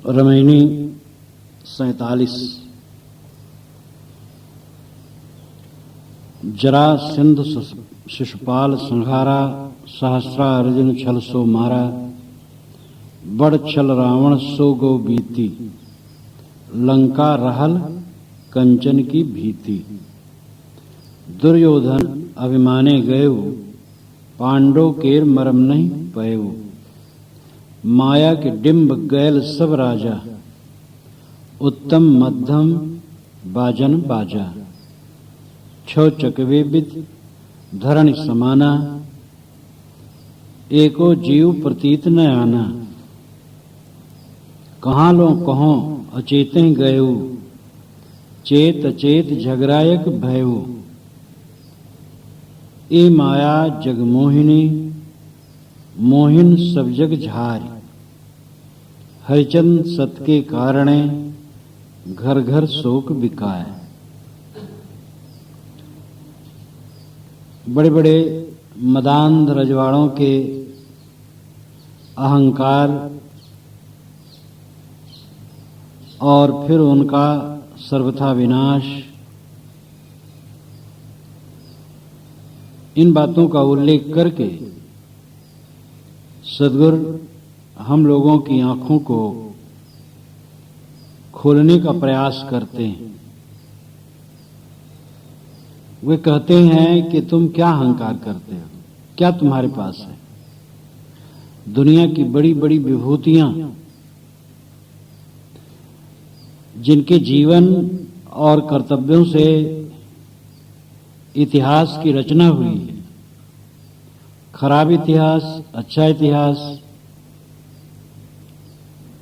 रामायणी 47। जरासंध शिशुपाल संहारा, सहस्रा अर्जुन छल सो मारा। बड़ छल रावण सो गो बीती, लंका रहल कंचन की भीति। दुर्योधन अभिमाने गयो, पांडव केर मरम नहीं पयो। माया के डिंब गैल सब राजा, उत्तम मध्यम बाजन बाजा। छो चकवे बिद धरण समाना, एको जीव प्रतीत न आना। कहाँ लो कहो अचेतें गयो, चेत अचेत झगरायक भयो। ए माया जग मोहिनी, मोहिन सब जग झारी। हरिचंद सत के कारणे, घर घर शोक बिकाय। बड़े बड़े मदांध रजवाड़ों के अहंकार और फिर उनका सर्वथा विनाश, इन बातों का उल्लेख करके सद्गुरु हम लोगों की आंखों को खोलने का प्रयास करते हैं। वे कहते हैं कि तुम क्या अहंकार करते हो, क्या तुम्हारे पास है। दुनिया की बड़ी बड़ी विभूतियां, जिनके जीवन और कर्तव्यों से इतिहास की रचना हुई है, खराब इतिहास, अच्छा इतिहास,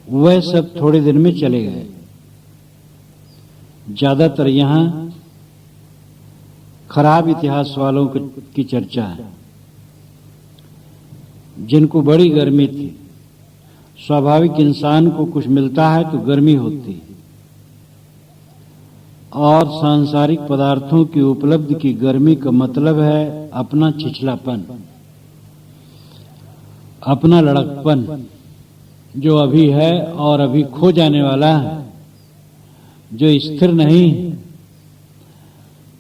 वह सब थोड़े दिन में चले गए। ज्यादातर यहां खराब इतिहास वालों की चर्चा है, जिनको बड़ी गर्मी थी। स्वाभाविक इंसान को कुछ मिलता है तो गर्मी होती है, और सांसारिक पदार्थों की उपलब्धि की गर्मी का मतलब है अपना छिछलापन, अपना लड़कपन, जो अभी है और अभी खो जाने वाला है, जो स्थिर नहीं,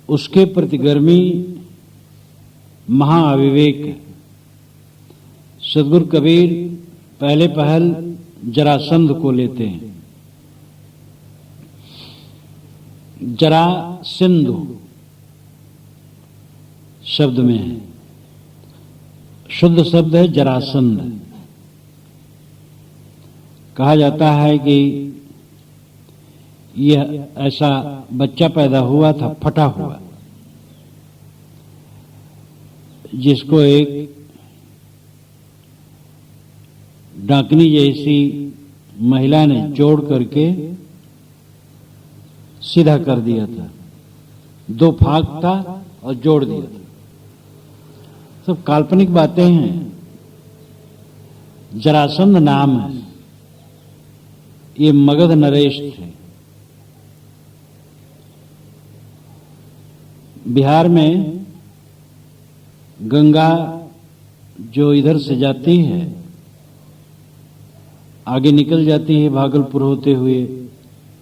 उसके प्रति गर्मी महाअविवेक है। सद्गुरु कबीर पहले पहल जरासंध को लेते हैं। जरा सिंधु शब्द में है, शुद्ध शब्द है जरासंध। कहा जाता है कि यह ऐसा बच्चा पैदा हुआ था, फटा हुआ, जिसको एक डाकनी जैसी महिला ने जोड़ करके सीधा कर दिया था। दो फाक था और जोड़ दिया था। सब काल्पनिक बातें हैं। जरासंध नाम है, ये मगध नरेश थे। बिहार में गंगा जो इधर से जाती है, आगे निकल जाती है भागलपुर होते हुए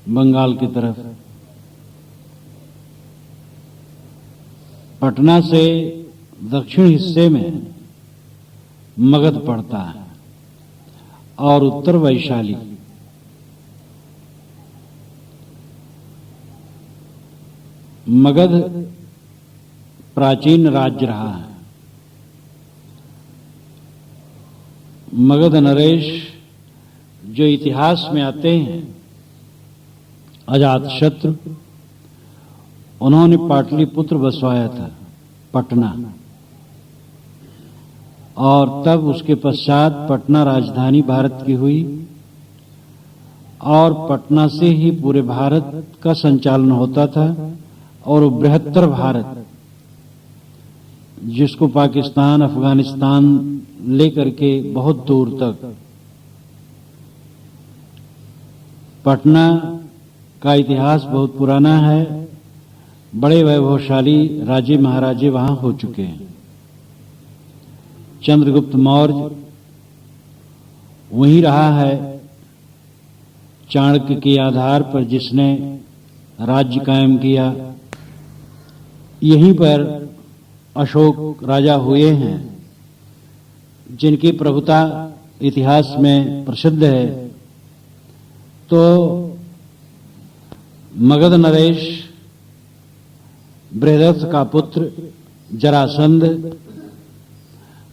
बंगाल की तरफ। पटना से दक्षिण हिस्से में मगध पड़ता है और उत्तर वैशाली। मगध प्राचीन राज्य रहा है। मगध नरेश जो इतिहास में आते हैं, अजातशत्रु, उन्होंने पाटलिपुत्र बसवाया था, पटना, और तब उसके पश्चात पटना राजधानी भारत की हुई, और पटना से ही पूरे भारत का संचालन होता था। और बृहत्तर भारत, जिसको पाकिस्तान, अफगानिस्तान लेकर के बहुत दूर तक, पटना का इतिहास बहुत पुराना है। बड़े वैभवशाली राजे महाराजे वहां हो चुके हैं। चंद्रगुप्त मौर्य वहीं रहा है, चाणक्य के आधार पर जिसने राज्य कायम किया, यहीं पर अशोक राजा हुए हैं जिनकी प्रभुता इतिहास में प्रसिद्ध है। तो मगध नरेश बृहदर्थ का पुत्र जरासंध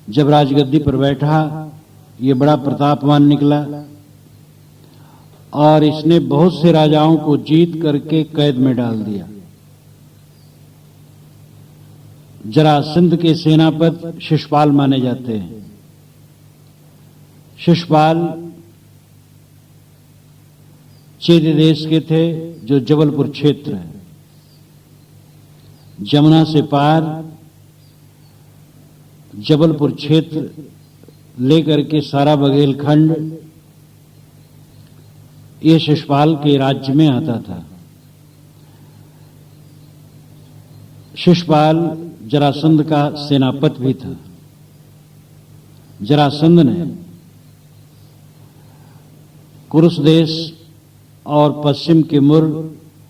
जब राजगद्दी पर बैठा, ये बड़ा प्रतापवान निकला और इसने बहुत से राजाओं को जीत करके कैद में डाल दिया। जरासंध के सेनापति शिशुपाल माने जाते हैं। शिशुपाल चेदी देश के थे, जो जबलपुर क्षेत्र है। जमुना से पार जबलपुर क्षेत्र लेकर के सारा बघेलखंड ये शिशुपाल के राज्य में आता था। शिशुपाल जरासंध का सेनापति भी था। जरासंध ने कुरुश देश और पश्चिम के मुर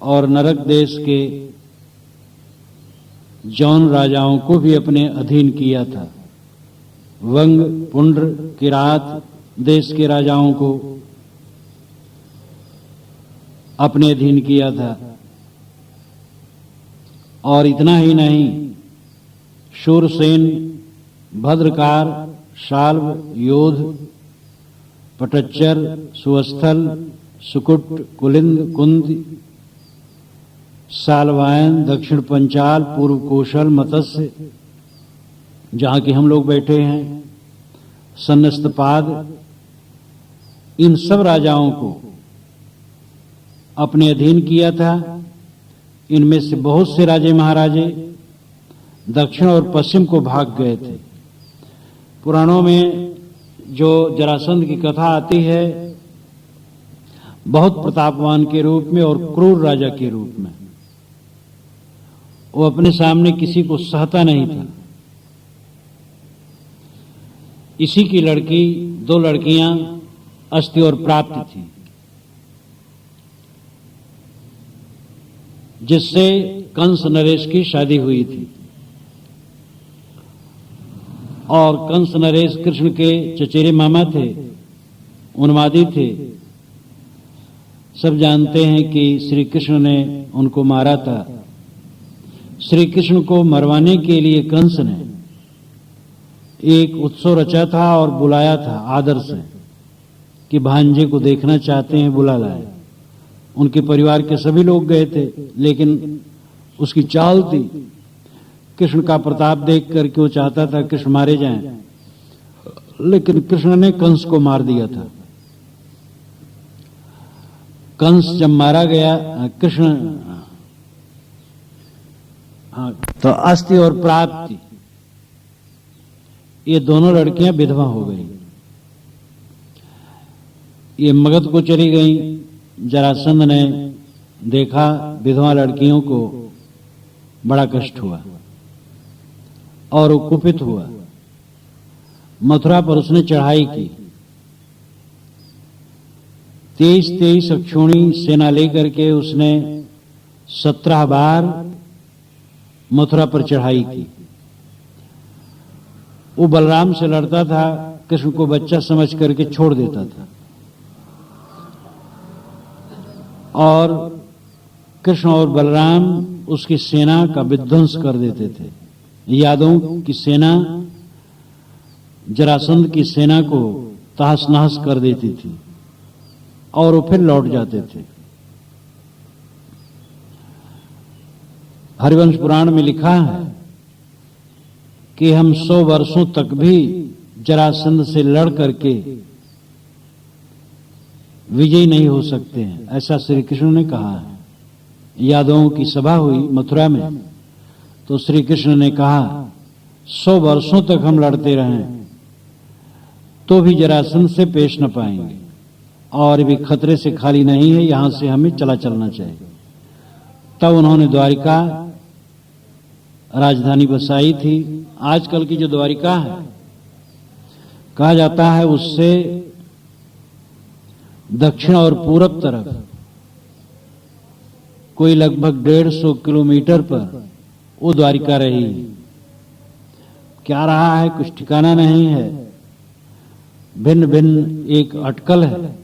और नरक देश के जौन राजाओं को भी अपने अधीन किया था। वंग, पुंड्र, किरात देश के राजाओं को अपने अधीन किया था। और इतना ही नहीं, शूरसेन, भद्रकार, शाल्व, योध, पटच्चर, सुवस्थल, सुकुट, कुलिंद, कुंद, सालवायन, दक्षिण पंचाल, पूर्व कौशल, मत्स्य, जहां के हम लोग बैठे हैं, सन्नस्तपाद, इन सब राजाओं को अपने अधीन किया था। इनमें से बहुत से राजे महाराजे दक्षिण और पश्चिम को भाग गए थे। पुराणों में जो जरासंध की कथा आती है, बहुत प्रतापवान के रूप में और क्रूर राजा के रूप में। वो अपने सामने किसी को सहता नहीं था। इसी की लड़की, 2 लड़कियां अस्ति और प्राप्ति थी, जिससे कंस नरेश की शादी हुई थी। और कंस नरेश कृष्ण के चचेरे मामा थे, उन्मादी थे। सब जानते हैं कि श्री कृष्ण ने उनको मारा था। श्री कृष्ण को मरवाने के लिए कंस ने एक उत्सव रचा था और बुलाया था आदर से कि भांजे को देखना चाहते हैं, बुला लाए। उनके परिवार के सभी लोग गए थे, लेकिन उसकी चाल थी कृष्ण का प्रताप देख करके वो चाहता था कृष्ण मारे जाएं, लेकिन कृष्ण ने कंस को मार दिया था। कंस जब मारा गया, कृष्ण तो अस्ति और प्राप्ति, ये दोनों लड़कियां विधवा हो गई। ये मगध को चली गई। जरासंध ने देखा विधवा लड़कियों को, बड़ा कष्ट हुआ और वो कुपित हुआ। मथुरा पर उसने चढ़ाई की। 23 अक्षौणी सेना लेकर के उसने 17 बार मथुरा पर चढ़ाई की। वो बलराम से लड़ता था, कृष्ण को बच्चा समझ करके छोड़ देता था। और कृष्ण और बलराम उसकी सेना का विध्वंस कर देते थे। यादवों की सेना जरासंध की सेना को तहस नहस कर देती थी और वो फिर लौट जाते थे। हरिवंश पुराण में लिखा है कि हम 100 वर्षों तक भी जरासंध से लड़ करके विजयी नहीं हो सकते हैं, ऐसा श्री कृष्ण ने कहा है। यादवों की सभा हुई मथुरा में, तो श्री कृष्ण ने कहा 100 वर्षों तक हम लड़ते रहें तो भी जरासंध से पेश न पाएंगे, और भी खतरे से खाली नहीं है, यहां से हमें चलना चाहिए। तब उन्होंने द्वारिका राजधानी बसाई थी। आजकल की जो द्वारिका है, कहा जाता है उससे दक्षिण और पूरब तरफ कोई लगभग 150 किलोमीटर पर वो द्वारिका रही। क्या रहा है कुछ ठिकाना नहीं है, भिन्न भिन्न एक अटकल है।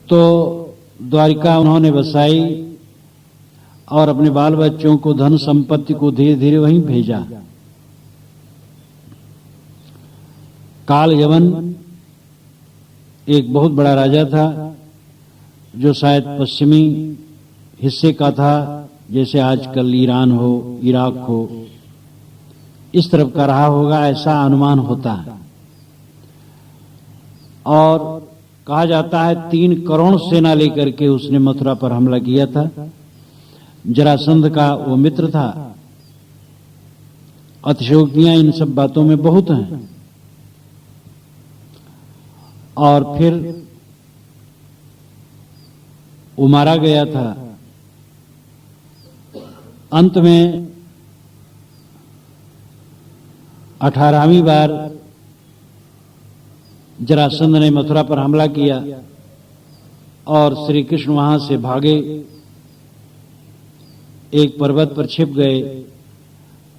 तो द्वारिका उन्होंने बसाई और अपने बाल बच्चों को, धन संपत्ति को धीरे धीरे वहीं भेजा। काल यवन एक बहुत बड़ा राजा था, जो शायद पश्चिमी हिस्से का था, जैसे आजकल ईरान हो, इराक हो, इस तरफ का रहा होगा, ऐसा अनुमान होता है। और कहा जाता है 3 करोड़ सेना लेकर के उसने मथुरा पर हमला किया था। जरासंध का वो मित्र था। अतिशयोक्तियां इन सब बातों में बहुत हैं। और फिर वो मारा गया था। अंत में 18वीं बार जरासंध ने मथुरा पर हमला किया और श्री कृष्ण वहां से भागे, एक पर्वत पर छिप गए।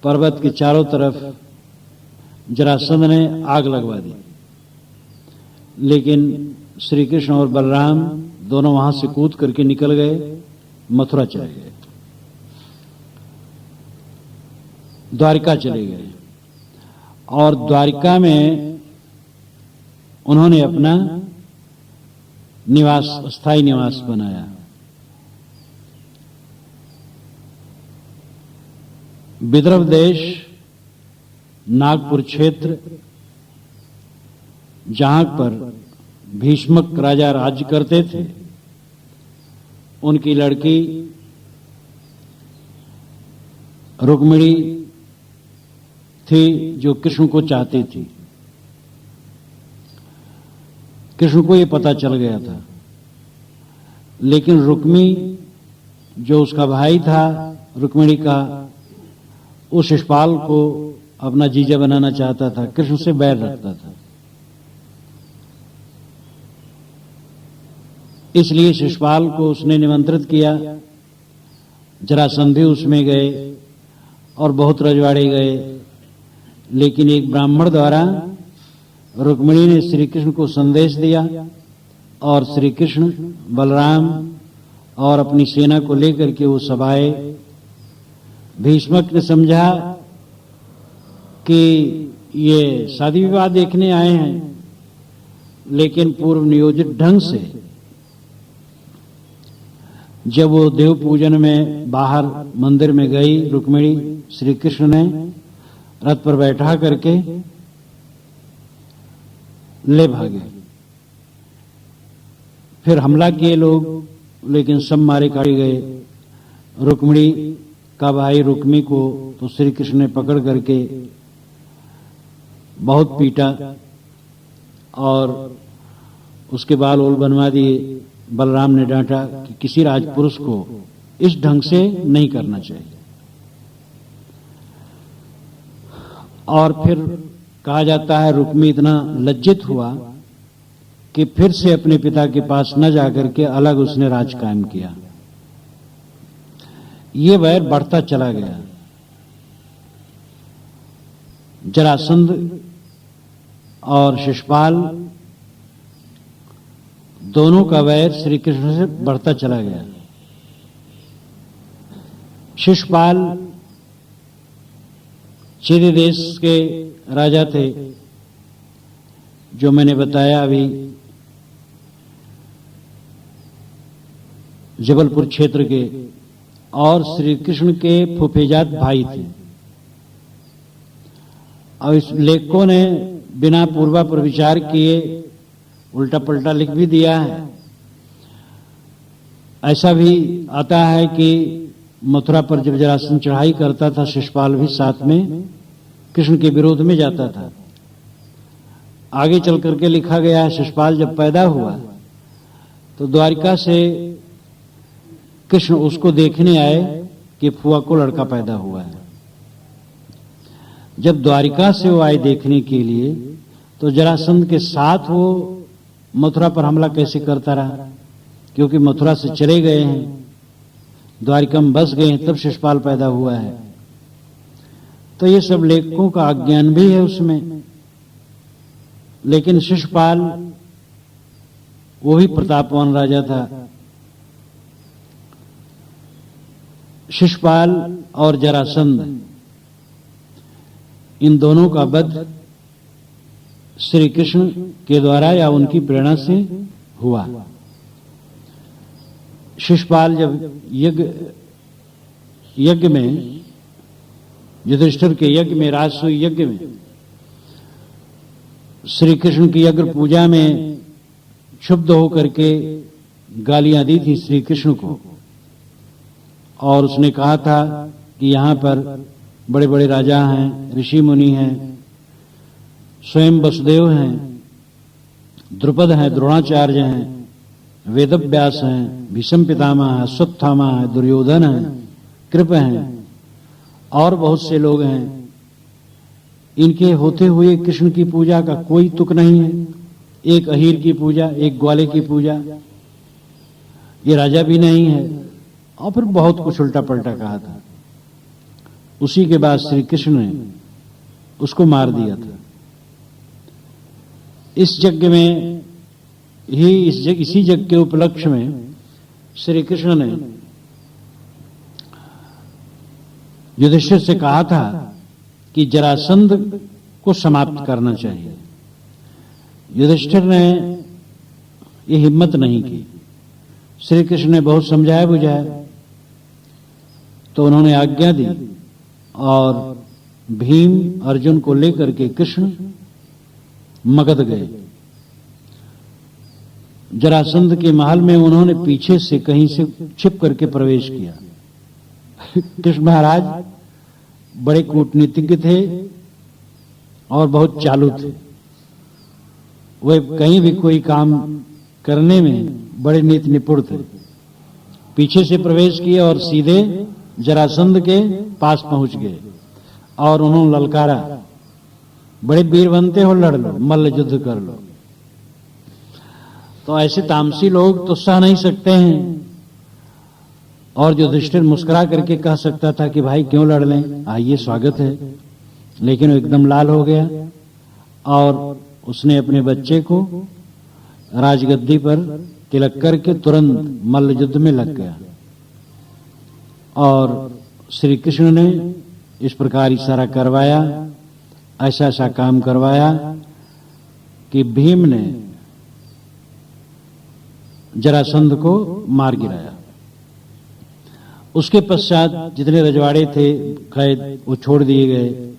पर्वत के चारों तरफ जरासंध ने आग लगवा दी, लेकिन श्री कृष्ण और बलराम दोनों वहां से कूद करके निकल गए, मथुरा चले गए, द्वारिका चले गए। और द्वारिका में उन्होंने अपना निवास, स्थायी निवास बनाया। विदर्भ देश, नागपुर क्षेत्र, जहां पर भीष्मक राजा राज्य करते थे, उनकी लड़की रुक्मिणी थी, जो कृष्ण को चाहती थी। कृष्ण को यह पता चल गया था, लेकिन रुक्मी, जो उसका भाई था रुक्मिणी का, उस शिशुपाल को अपना जीजा बनाना चाहता था, कृष्ण से बैर रखता था। इसलिए शिशुपाल को उसने निमंत्रित किया। जरासंध भी उसमें गए और बहुत रजवाड़े गए, लेकिन एक ब्राह्मण द्वारा रुक्मिणी ने श्री कृष्ण को संदेश दिया और श्री कृष्ण, बलराम और अपनी सेना को लेकर के वो सब आए। भीष्मक ने समझा कि ये शादी विवाह देखने आए हैं, लेकिन पूर्व नियोजित ढंग से जब वो देव पूजन में बाहर मंदिर में गई रुक्मिणी, श्री कृष्ण ने रथ पर बैठा करके ले भागे। फिर हमला किए लोग, लेकिन सब मारे काटे गए। रुक्मिणी का भाई रुक्मी को तो श्री कृष्ण ने पकड़ करके बहुत पीटा और उसके बाल ओल बनवा दिए। बलराम ने डांटा कि किसी राजपुरुष को इस ढंग से नहीं करना चाहिए। और फिर कहा जाता है रुक्मी इतना लज्जित हुआ कि फिर से अपने पिता के पास न जाकर के अलग उसने राज कायम किया। ये वैर बढ़ता चला गया। जरासंध और शिशुपाल दोनों का वैर श्री कृष्ण से बढ़ता चला गया। शिशुपाल चिर देश के राजा थे, जो मैंने बताया अभी, जबलपुर क्षेत्र के, और श्री कृष्ण के फुफेजात भाई थे। और इस लेखकों ने बिना पूर्वापर विचार किए उल्टा पलटा लिख भी दिया है। ऐसा भी आता है कि मथुरा पर जब जरासंध चढ़ाई करता था, शिशुपाल भी साथ में कृष्ण के विरोध में जाता था। आगे चल करके लिखा गया है, शिशुपाल जब पैदा हुआ तो द्वारिका से कृष्ण उसको देखने आए कि फुआ को लड़का पैदा हुआ है। जब द्वारिका से वो आए देखने के लिए, तो जरासंध के साथ वो मथुरा पर हमला कैसे करता रहा, क्योंकि मथुरा से चले गए हैं, द्वारिका में बस गए हैं, तब शिशुपाल पैदा हुआ है। तो ये सब लेखकों का अज्ञान भी है उसमें। लेकिन शिशुपाल वो भी प्रतापवान राजा था। शिशुपाल और जरासंध, इन दोनों का वध श्री कृष्ण के द्वारा या उनकी प्रेरणा से हुआ। शिशुपाल जब यज्ञ में, युधिष्ठिर के यज्ञ में, राजसूय यज्ञ में श्री कृष्ण की यज्ञ पूजा में क्षुब्ध होकर के गालियां दी थी श्री कृष्ण को, और उसने कहा था कि यहां पर बड़े बड़े राजा हैं, ऋषि मुनि हैं, स्वयं वसुदेव हैं, द्रुपद हैं, द्रोणाचार्य हैं, वेदव्यास हैं, भीष्म पितामह हैं, अश्वत्थामा हैं, दुर्योधन हैं, कृप हैं और बहुत से लोग हैं। इनके होते हुए कृष्ण की पूजा का कोई तुक नहीं है। एक अहीर की पूजा, एक ग्वाले की पूजा, ये राजा भी नहीं है। और फिर बहुत कुछ उल्टा पलटा कहा था। उसी के बाद श्री कृष्ण ने उसको मार दिया था। इस यज्ञ में ही, इसी यज्ञ के उपलक्ष्य में श्री कृष्ण ने युधिष्ठिर से कहा था कि जरासंध को समाप्त करना चाहिए। युधिष्ठिर ने ये हिम्मत नहीं की। श्री कृष्ण ने बहुत समझाया बुझाया, तो उन्होंने आज्ञा दी और भीम अर्जुन को लेकर के कृष्ण मगध गए। जरासंध के महल में उन्होंने पीछे से कहीं से छिप करके प्रवेश किया। कृष्ण महाराज बड़े कूटनीतिज्ञ थे और बहुत चालू थे। वे कहीं भी कोई काम करने में बड़े नीति निपुण थे। पीछे से प्रवेश किए और सीधे जरासंध के पास पहुंच गए और उन्होंने ललकारा, बड़े वीर बनते हो, लड़ लो, मल्ल युद्ध कर लो। तो ऐसे तामसी लोग तो सह नहीं सकते हैं। और युधिष्ठिर मुस्कुरा करके कह सकता था कि भाई क्यों लड़ लें, आइए स्वागत है, लेकिन वो एकदम लाल हो गया और उसने अपने बच्चे को राजगद्दी पर तिलक करके तुरंत मल्ल युद्ध में लग गया। और श्री कृष्ण ने इस प्रकार इशारा करवाया, ऐसा ऐसा काम करवाया कि भीम ने जरासंध को मार गिराया। उसके पश्चात जितने रजवाड़े थे कैद, वो छोड़ दिए गए।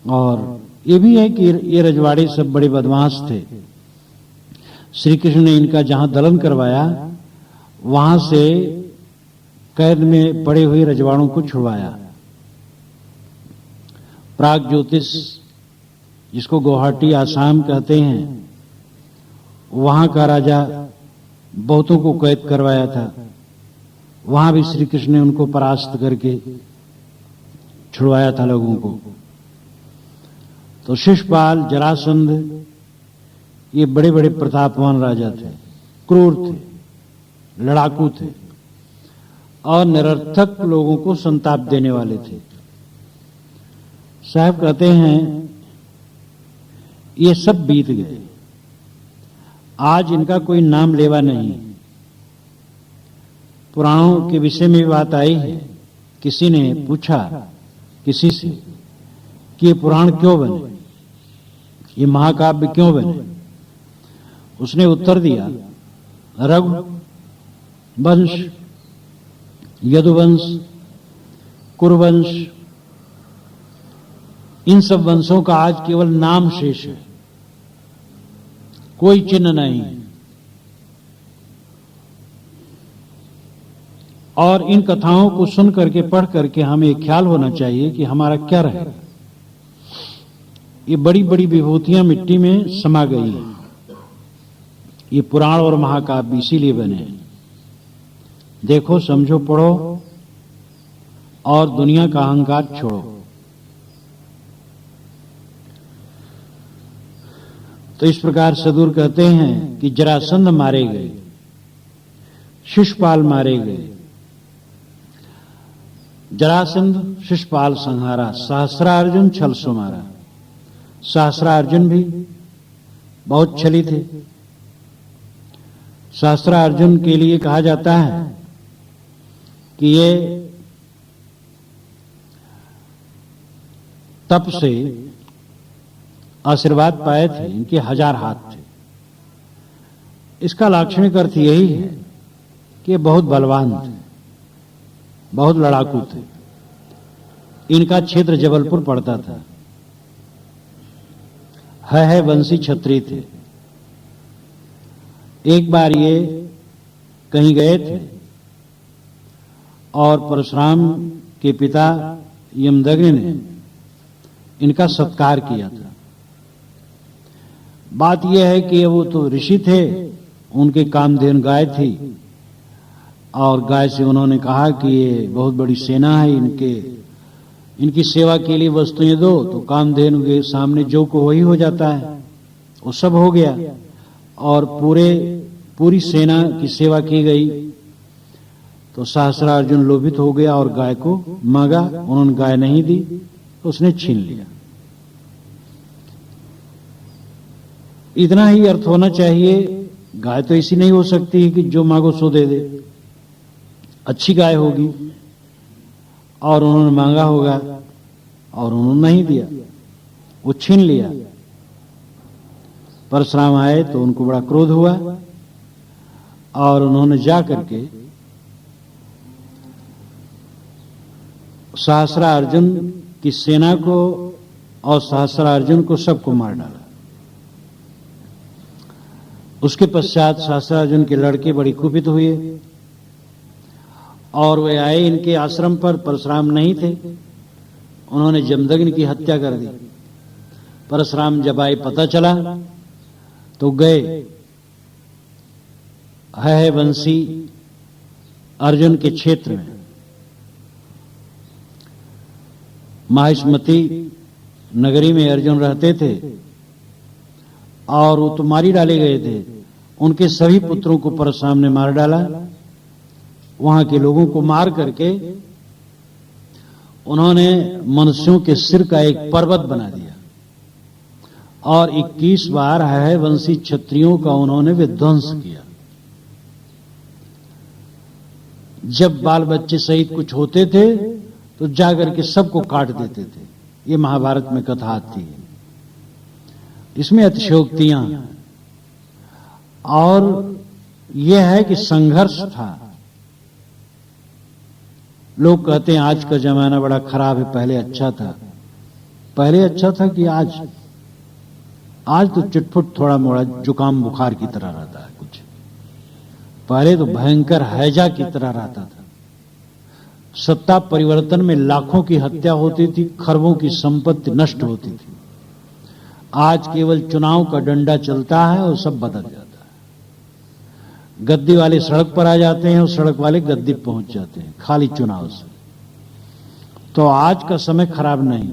और ये भी है कि ये रजवाड़े सब बड़े बदमाश थे। श्री कृष्ण ने इनका जहां दलन करवाया, वहां से कैद में पड़े हुए रजवाड़ों को छुड़वाया। प्राग ज्योतिष, जिसको गुवाहाटी आसाम कहते हैं, वहां का राजा बहुतों को कैद करवाया था। वहां भी श्री कृष्ण ने उनको परास्त करके छुड़वाया था लोगों को। तो शिशुपाल, जरासंध, ये बड़े बड़े प्रतापवान राजा थे, क्रूर थे, लड़ाकू थे और निरर्थक लोगों को संताप देने वाले थे। साहब कहते हैं ये सब बीत गए, आज इनका कोई नाम लेवा नहीं। पुराणों के विषय में बात आई है। किसी ने पूछा किसी से कि ये पुराण क्यों बने, ये महाकाव्य क्यों बने। उसने उत्तर दिया, रघु वंश, यदुवंश, कुरुवंश, इन सब वंशों का आज केवल नाम शेष है, कोई चिन्ह नहीं। और इन कथाओं को सुन करके, पढ़ करके हमें ख्याल होना चाहिए कि हमारा क्या रहे। ये बड़ी बड़ी विभूतियां मिट्टी में समा गई हैं। ये पुराण और महाकाव्य इसीलिए बने। देखो, समझो, पढ़ो और दुनिया का अहंकार छोड़ो। तो इस प्रकार सदगुरु कहते हैं कि जरासंध मारे गए, शिशुपाल मारे गए। जरासंध शिशुपाल संहारा, सहस्रार्जुन छल सुमारा। सहस्रार्जुन भी बहुत छली थे। सहस्रार्जुन के लिए कहा जाता है कि ये तप से आशीर्वाद पाए थे, इनके 1000 हाथ थे। इसका लाक्षणिक अर्थ यही है कि ये बहुत बलवान थे, बहुत लड़ाकू थे। इनका क्षेत्र जबलपुर पड़ता था। है वंशी क्षत्रिय थे। एक बार ये कहीं गए थे और परशुराम के पिता यमदग्नि ने इनका सत्कार किया था। बात यह है कि वो तो ऋषि थे, उनके कामधेनु गाय थी और गाय से उन्होंने कहा कि ये बहुत बड़ी सेना है, इनकी सेवा के लिए वस्तुएं दो। तो कामधेनु के सामने जो को वही हो जाता है, वो सब हो गया और पूरी सेना की सेवा की गई। तो सहस्रार्जुन लोभित हो गया और गाय को मांगा। उन्होंने गाय नहीं दी, उसने छीन लिया। इतना ही अर्थ होना चाहिए। गाय तो ऐसी नहीं हो सकती कि जो मांगो सो दे दे। अच्छी गाय होगी और उन्होंने मांगा होगा और उन्होंने नहीं दिया, वो छीन लिया। परशुराम आए तो उनको बड़ा क्रोध हुआ और उन्होंने जा करके सहस्रार्जुन की सेना को और सहस्रार्जुन को सबको मार डाला। उसके पश्चात सहस्रार्जुन के लड़के बड़ी कुपित हुए और वे आए इनके आश्रम पर। परशुराम नहीं थे, उन्होंने जमदग्नि की हत्या कर दी। परशुराम जब आए, पता चला तो गए है वंशी अर्जुन के क्षेत्र में। माहिष्मती नगरी में अर्जुन रहते थे और वो तो मारी डाले गए थे। उनके सभी पुत्रों को परशुराम ने मार डाला। वहां के लोगों को मार करके उन्होंने मनुष्यों के सिर का एक पर्वत बना दिया और 21 बार है वंशी क्षत्रियों का उन्होंने विध्वंस किया। जब बाल बच्चे सहित कुछ होते थे तो जाकर के सबको काट देते थे। ये महाभारत में कथा आती है। इसमें अतिशयोक्तियां और यह है कि संघर्ष था। लोग कहते हैं आज का जमाना बड़ा खराब है, पहले अच्छा था। पहले अच्छा था कि आज तो चिटफुट थोड़ा मोड़ा जुकाम बुखार की तरह रहता है कुछ। पहले तो भयंकर हैजा की तरह रहता था। सत्ता परिवर्तन में लाखों की हत्या होती थी, खरबों की संपत्ति नष्ट होती थी। आज केवल चुनाव का डंडा चलता है और सब बदल जाता है। गद्दी वाले सड़क पर आ जाते हैं और सड़क वाले गद्दी पहुंच जाते हैं खाली चुनाव से। तो आज का समय खराब नहीं।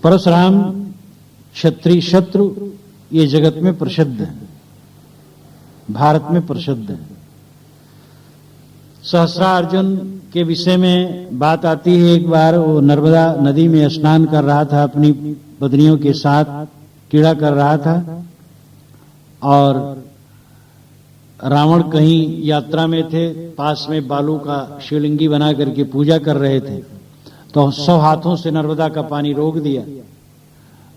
परशुराम क्षत्रिय शत्रु ये जगत में प्रसिद्ध है, भारत में प्रसिद्ध है। सहस्रार्जुन के विषय में बात आती है। एक बार वो नर्मदा नदी में स्नान कर रहा था, अपनी पत्नियों के साथ क्रीड़ा कर रहा था और रावण कहीं यात्रा में थे। पास में बालू का शिवलिंगी बना करके पूजा कर रहे थे। तो 100 हाथों से नर्मदा का पानी रोक दिया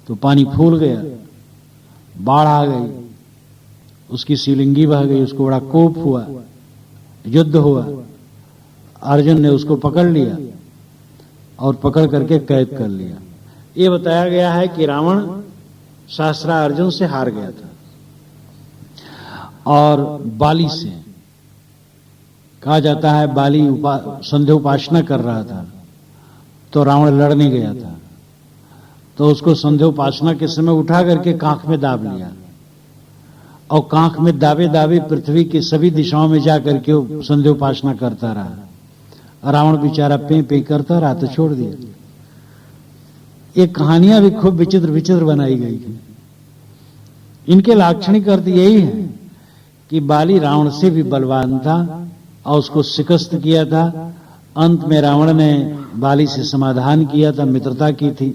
तो पानी फूल गया, बाढ़ आ गई, उसकी शिवलिंगी बह गई। उसको बड़ा कोप हुआ, युद्ध हुआ। अर्जुन ने उसको पकड़ लिया और पकड़ करके कैद कर लिया। ये बताया गया है कि रावण सहस्रार्जुन से हार गया था और बाली से, कहा जाता है बाली संध्या उपासना कर रहा था तो रावण लड़ने गया था। तो उसको संध्या उपासना के समय उठा करके कांख में दाब लिया और कांख में दाबे दाबे पृथ्वी की सभी दिशाओं में जाकर के वो संध्या उपासना करता रहा। रावण बेचारा पे पे करता रहा तो छोड़ दिया। ये कहानियां भी खूब विचित्र विचित्र बनाई गई हैं। इनके लाक्षणिक अर्थ यही है कि बाली रावण से भी बलवान था और उसको शिकस्त किया था। अंत में रावण ने बाली से समाधान किया था, मित्रता की थी।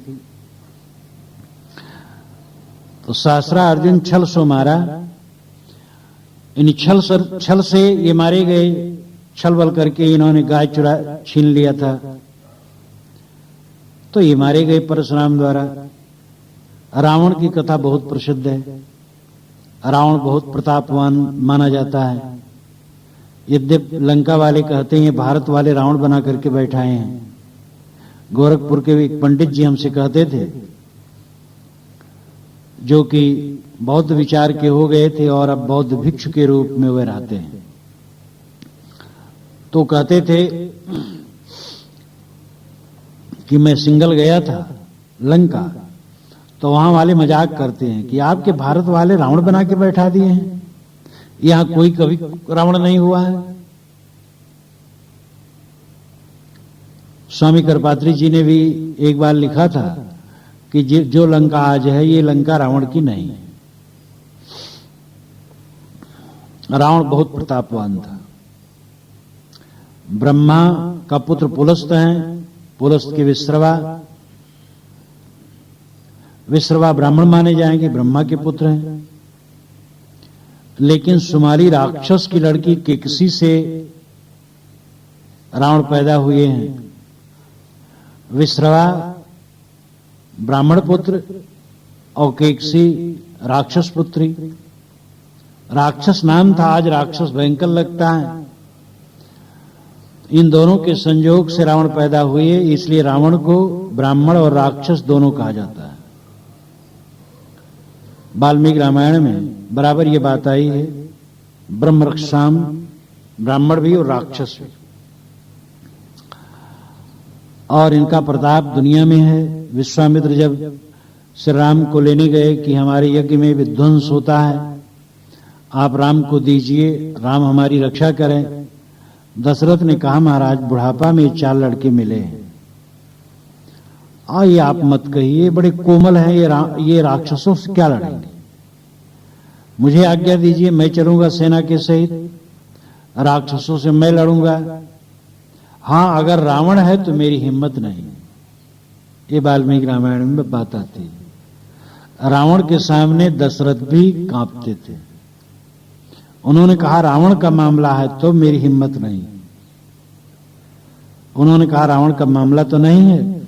तो सहस्रा अर्जुन छल सो मारा। इन छल से ये मारे गए। छल बल करके इन्होंने गाय चुरा छीन लिया था, तो ये मारे गए परशुराम द्वारा। रावण की कथा बहुत प्रसिद्ध है। रावण बहुत प्रतापवान माना जाता है। यद्यपि लंका वाले कहते हैं भारत वाले रावण बना करके बैठाए हैं। गोरखपुर के एक पंडित जी हमसे कहते थे, जो कि बौद्ध विचार के हो गए थे और अब बौद्ध भिक्षु के रूप में वे रहते हैं, तो कहते थे कि मैं सिंगल गया था लंका, तो वहां वाले मजाक करते हैं कि आपके भारत वाले रावण बना के बैठा दिए हैं, यहां कोई कभी रावण नहीं हुआ है। स्वामी करपात्री जी ने भी एक बार लिखा था कि जो लंका आज है ये लंका रावण की नहीं है। रावण बहुत प्रतापवान था। ब्रह्मा का पुत्र पुलस्त है, पुलस्त के विश्रवा। विश्रवा ब्राह्मण माने जाएंगे, ब्रह्मा के पुत्र हैं। लेकिन सुमाली राक्षस की लड़की केकसी से रावण पैदा हुए हैं। विश्रवा ब्राह्मण पुत्र और केकसी राक्षस पुत्री। राक्षस नाम था, आज राक्षस भयंकर लगता है। इन दोनों के संयोग से रावण पैदा हुए, इसलिए रावण को ब्राह्मण और राक्षस दोनों कहा जाता है। वाल्मीकि रामायण में बराबर ये बात आई है, ब्रह्म रक्षाम, ब्राह्मण भी और राक्षस भी। और इनका प्रताप दुनिया में है। विश्वामित्र जब श्री राम को लेने गए कि हमारे यज्ञ में विध्वंस होता है, आप राम को दीजिए, राम हमारी रक्षा करें। दशरथ ने कहा, महाराज बुढ़ापा में 4 लड़के मिले हैं, ये आप मत कहिए, बड़े कोमल हैं ये राक्षसों से क्या लड़ेंगे। मुझे आज्ञा दीजिए, मैं चलूंगा सेना के सहित, राक्षसों से मैं लड़ूंगा। हाँ, अगर रावण है तो मेरी हिम्मत नहीं। ये वाल्मीकि रामायण में बात आती है। रावण के सामने दशरथ भी कांपते थे। उन्होंने कहा, रावण का मामला है तो मेरी हिम्मत नहीं। उन्होंने कहा, रावण का मामला तो नहीं है,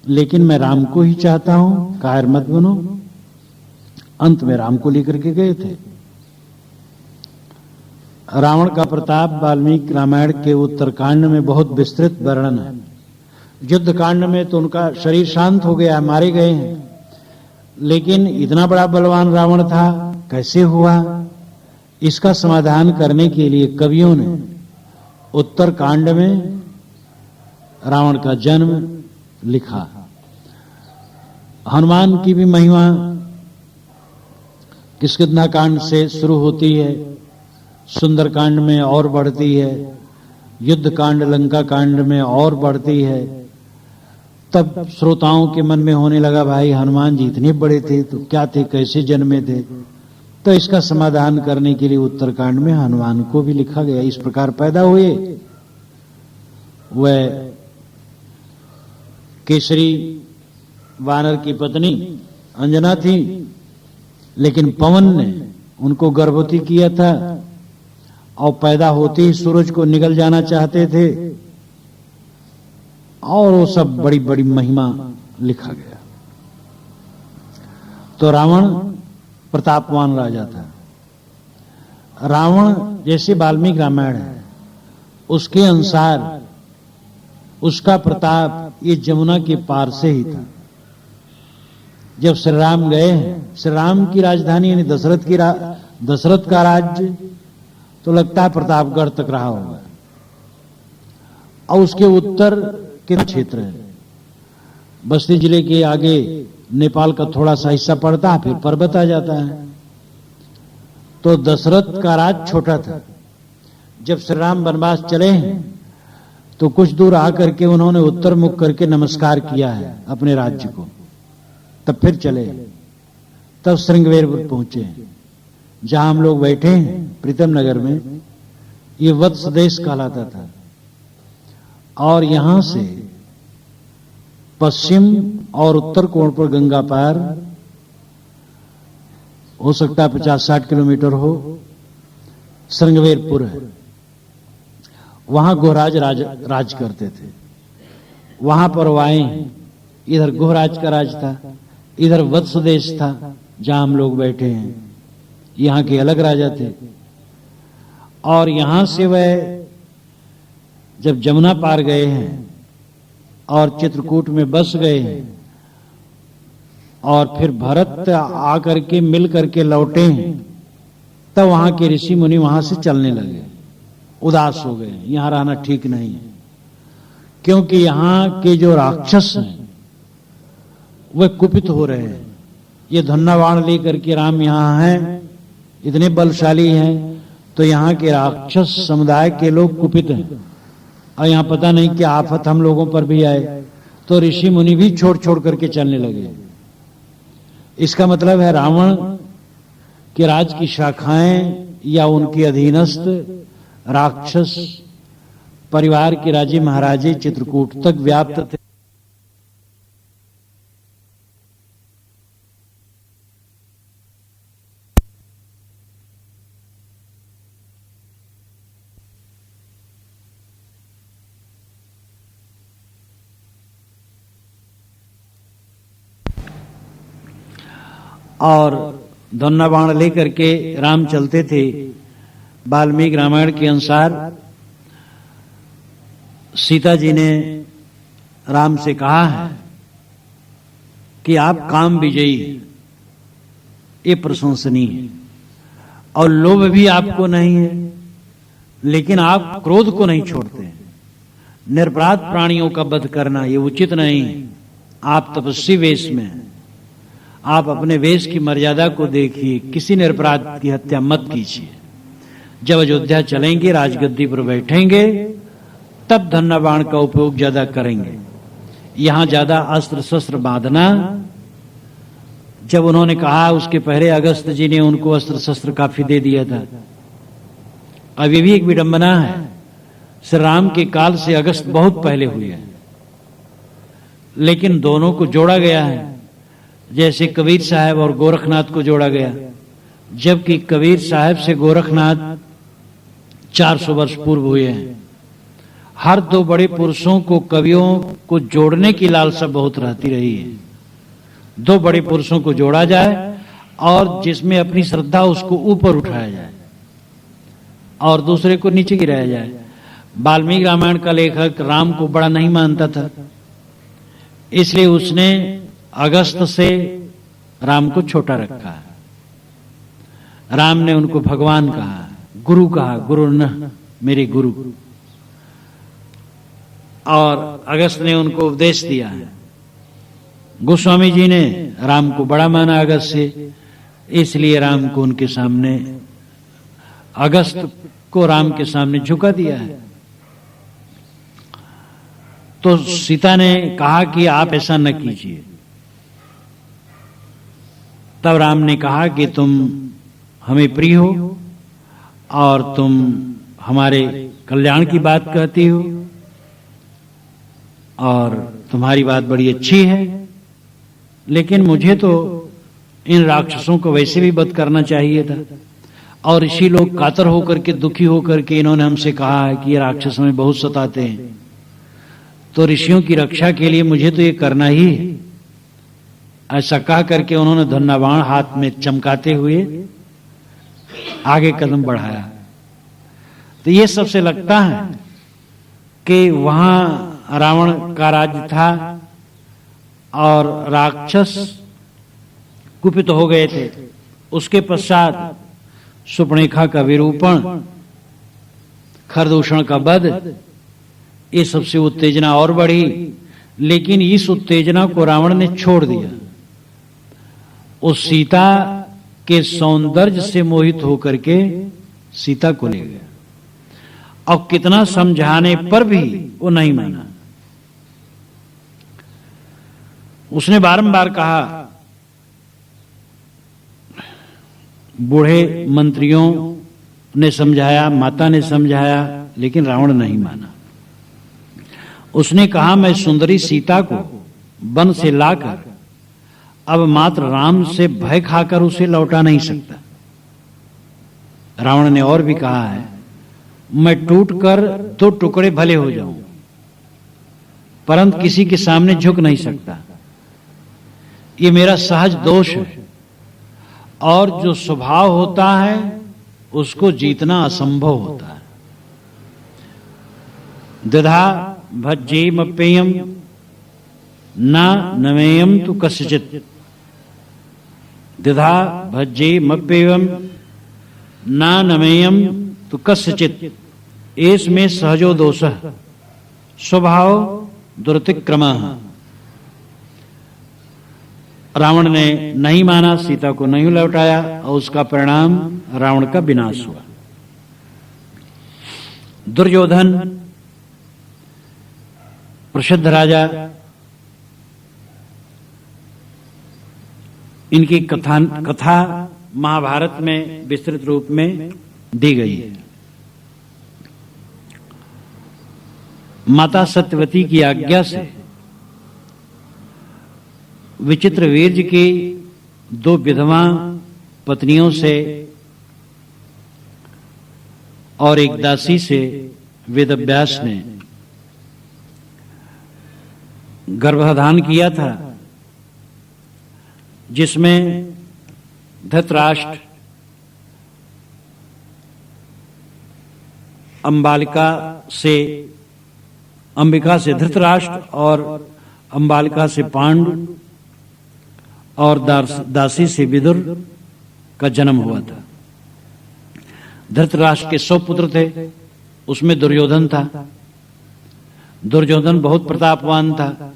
लेकिन मैं राम को ही चाहता हूं, कायर मत बनो। अंत में राम को लेकर के गए थे। रावण का प्रताप वाल्मीकि रामायण के उत्तरकांड में बहुत विस्तृत वर्णन है। युद्ध कांड में तो उनका शरीर शांत हो गया, मारे गए हैं, लेकिन इतना बड़ा बलवान रावण था, कैसे हुआ? इसका समाधान करने के लिए कवियों ने उत्तरकांड में रावण का जन्म लिखा। हनुमान की भी महिमा किष्किंधा कांड से शुरू होती है, सुंदरकांड में और बढ़ती है, युद्ध कांड लंका कांड में और बढ़ती है। तब श्रोताओं के मन में होने लगा, भाई हनुमान जी इतने बड़े थे तो क्या थे, कैसे जन्मे थे? तो इसका समाधान करने के लिए उत्तरकांड में हनुमान को भी लिखा गया। इस प्रकार पैदा हुए। वह केसरी वानर की पत्नी अंजना थी, लेकिन पवन ने उनको गर्भवती किया था और पैदा होते ही सूरज को निगल जाना चाहते थे, और वो सब बड़ी बड़ी महिमा लिखा गया। तो रावण प्रतापवान राजा था। रावण जैसे वाल्मीकि रामायण है, उसके अनुसार उसका प्रताप ये जमुना के पार से ही था। जब श्री राम गए, श्री राम की राजधानी यानी दशरथ का राज्य तो लगता है प्रतापगढ़ तक रहा होगा, और उसके उत्तर के क्षेत्र है। बस्ती जिले के आगे नेपाल का थोड़ा सा हिस्सा पड़ता है, फिर पर्वत आ जाता है। तो दशरथ का राज छोटा था। जब श्री राम वनवास चले हैं तो कुछ दूर आकर के उन्होंने उत्तर मुख करके नमस्कार किया है अपने राज्य को, तब फिर चले। तब श्रृंगवेरपुर पहुंचे, जहां हम लोग बैठे हैं प्रीतम नगर में। ये वत्स देश कहलाता था, और यहां से पश्चिम और उत्तर कोण पर गंगा पार, हो सकता है 50-60 किलोमीटर हो, श्रृंगवेरपुर है। वहां गोहराज राज करते थे। वहां पर वाएं, इधर गोहराज का राज था, इधर वत्स देश था जहां हम लोग बैठे हैं। यहां के अलग राजा थे। और यहां से वह जब जमुना पार गए हैं और चित्रकूट में बस गए हैं, और फिर भरत आकर के मिल करके लौटे हैं, तब वहां के ऋषि मुनि वहां से चलने लगे, उदास हो गए। यहां रहना ठीक नहीं है, क्योंकि यहां के जो राक्षस हैं वे कुपित हो रहे हैं। ये धन्नावाण लेकर के राम यहां हैं, इतने बलशाली हैं, तो यहां के राक्षस समुदाय के लोग कुपित हैं। और यहां पता नहीं कि आफत हम लोगों पर भी आए, तो ऋषि मुनि भी छोड़ छोड़ करके चलने लगे। इसका मतलब है रावण के राज की शाखाएं या उनके अधीनस्थ राक्षस परिवार के राजे महाराजे चित्रकूट तक व्याप्त थे। और धन्ना बाण लेकर के राम चलते थे। वाल्मीकि रामायण के अनुसार सीता जी ने राम से कहा है कि आप काम विजयी हैं, ये प्रशंसनीय है, और लोभ भी आपको नहीं है, लेकिन आप क्रोध को नहीं छोड़ते हैं। निरपराध प्राणियों का वध करना ये उचित नहीं है। आप तपस्वी वेश में हैं, आप अपने वेश की मर्यादा को देखिए, किसी निरपराध की हत्या मत कीजिए। जब अयोध्या चलेंगे, राजगद्दी पर बैठेंगे, तब धन्ना बाण का उपयोग ज्यादा करेंगे। यहां ज्यादा अस्त्र शस्त्र बांधना, जब उन्होंने कहा उसके पहले अगस्त जी ने उनको अस्त्र शस्त्र काफी दे दिया था। अब ये भी एक विडंबना है, श्री राम के काल से अगस्त बहुत पहले हुई है, लेकिन दोनों को जोड़ा गया है। जैसे कबीर साहब और गोरखनाथ को जोड़ा गया, जबकि कबीर साहब से गोरखनाथ 400 वर्ष पूर्व हुए हैं। हर दो बड़े पुरुषों को कवियों को जोड़ने की लालसा बहुत रहती रही है। दो बड़े पुरुषों को जोड़ा जाए और जिसमें अपनी श्रद्धा उसको ऊपर उठाया जाए और दूसरे को नीचे गिराया जाए। वाल्मीकि रामायण का लेखक राम को बड़ा नहीं मानता था, इसलिए उसने अगस्त से राम को छोटा रखा है। राम ने उनको भगवान कहा, गुरु कहा, गुरु न मेरे गुरु, और अगस्त ने उनको उपदेश दिया है। गोस्वामी जी ने राम को बड़ा माना अगस्त से, इसलिए राम को उनके सामने, अगस्त को राम के सामने झुका दिया है। तो सीता ने कहा कि आप ऐसा न कीजिए। तब राम ने कहा कि तुम हमें प्रिय हो और तुम हमारे कल्याण की बात कहती हो और तुम्हारी बात बड़ी अच्छी है, लेकिन मुझे तो इन राक्षसों को वैसे भी वध करना चाहिए था। और ऋषि लोग कातर होकर के, दुखी होकर के इन्होंने हमसे कहा है कि ये राक्षस हमें बहुत सताते हैं, तो ऋषियों की रक्षा के लिए मुझे तो ये करना ही है। ऐसा कह करके उन्होंने धन्नाबाण हाथ में चमकाते हुए आगे कदम बढ़ाया। तो ये सबसे लगता है कि वहां रावण का राज्य था और राक्षस कुपित हो गए थे। उसके पश्चात सुपर्णरेखा का विरूपण, खरदूषण का वध, ये सबसे उत्तेजना और बढ़ी। लेकिन इस उत्तेजना को रावण ने छोड़ दिया। उस सीता के सौंदर्य से मोहित होकर के सीता को ले गया और कितना समझाने पर भी वो नहीं माना। उसने बारंबार कहा, बूढ़े मंत्रियों ने समझाया, माता ने समझाया, लेकिन रावण नहीं माना। उसने कहा, मैं सुंदरी सीता को वन से लाकर अब मात्र राम से भय खाकर उसे लौटा नहीं सकता। रावण ने और भी कहा है, मैं टूटकर 2 टुकड़े भले हो जाऊं, परंतु किसी के सामने झुक नहीं सकता। ये मेरा सहज दोष है, और जो स्वभाव होता है उसको जीतना असंभव होता है। द्विधा भज्येमप्ययम् न नमेयम् तु कस्यचित्, द्विधा भज्येमप्ययम् न नमेयम् तु कस्यचित्, एष में सहजो दोषः स्वभाव दुरतिक्रमः। रावण ने नहीं माना, सीता को नहीं लौटाया, और उसका परिणाम रावण का विनाश हुआ। दुर्योधन प्रसिद्ध राजा, इनकी कथा महाभारत में विस्तृत रूप में दी गई है। माता सत्यवती की आज्ञा से विचित्रवीर्य की 2 विधवा पत्नियों से और एक दासी से वेदव्यास ने गर्भाधान किया था, जिसमें धृतराष्ट्र अंबिका से धृतराष्ट्र और अंबालिका से पांडु और दासी से विदुर का जन्म हुआ था। धृतराष्ट्र के 100 पुत्र थे, उसमें दुर्योधन था। दुर्योधन बहुत प्रतापवान था।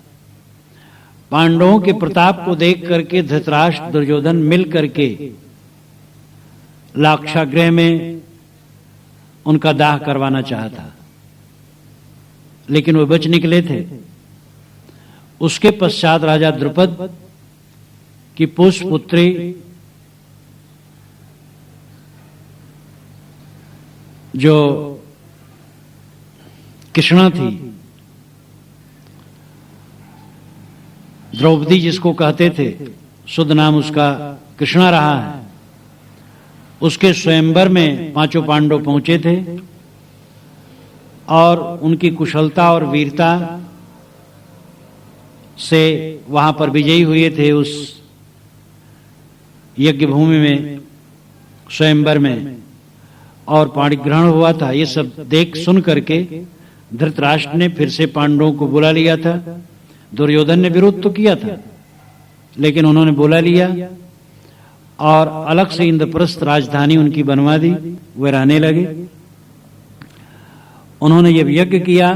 पांडवों के प्रताप को देख करके धृतराष्ट्र दुर्योधन मिल करके लाक्षागृह में उनका दाह करवाना चाहता, लेकिन वे बच निकले थे। उसके पश्चात राजा द्रुपद की पुष्पुत्री जो कृष्णा थी, द्रौपदी जिसको कहते थे, शुद्ध नाम उसका कृष्णा रहा है, उसके स्वयंवर में 5 पांडव पहुंचे थे और उनकी कुशलता और वीरता से वहां पर विजयी हुए थे। उस यज्ञ भूमि में, स्वयंवर में, और पाणिग्रहण हुआ था। ये सब देख सुन करके धृतराष्ट्र ने फिर से पांडवों को बुला लिया था। दुर्योधन ने विरोध तो किया था, लेकिन उन्होंने बुला लिया और अलग से इंद्रप्रस्थ राजधानी उनकी बनवा दी। वे रहने लगे। उन्होंने ये यज्ञ किया।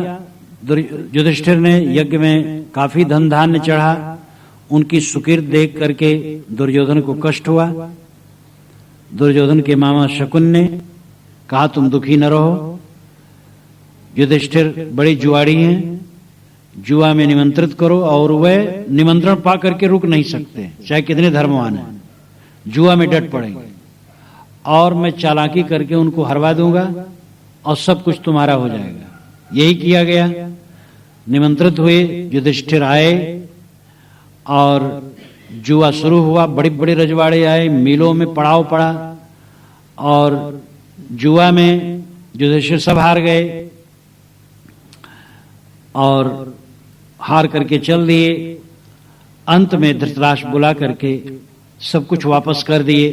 युधिष्ठिर ने यज्ञ में काफी धन धान्य चढ़ा। उनकी सुकीर्त देख करके दुर्योधन को कष्ट हुआ। दुर्योधन के मामा शकुन ने कहा, तुम दुखी न रहो, युधिष्ठिर बड़ी जुआड़ी हैं, जुआ में निमंत्रित करो। और वह निमंत्रण पा करके रुक नहीं सकते, चाहे कितने धर्मवान हैं, जुआ में डट पड़ेंगे। और मैं चालाकी करके उनको हरवा दूंगा और सब कुछ तुम्हारा हो जाएगा। यही किया गया। निमंत्रित हुए, युधिष्ठिर आए और जुआ शुरू हुआ। बड़े बड़े रजवाड़े आए, मीलों में पड़ाव पड़ा और जुआ में युधिष्ठिर सब हार गए और हार करके चल दिए। अंत में धृतराष्ट्र बुला करके सब कुछ वापस कर दिए।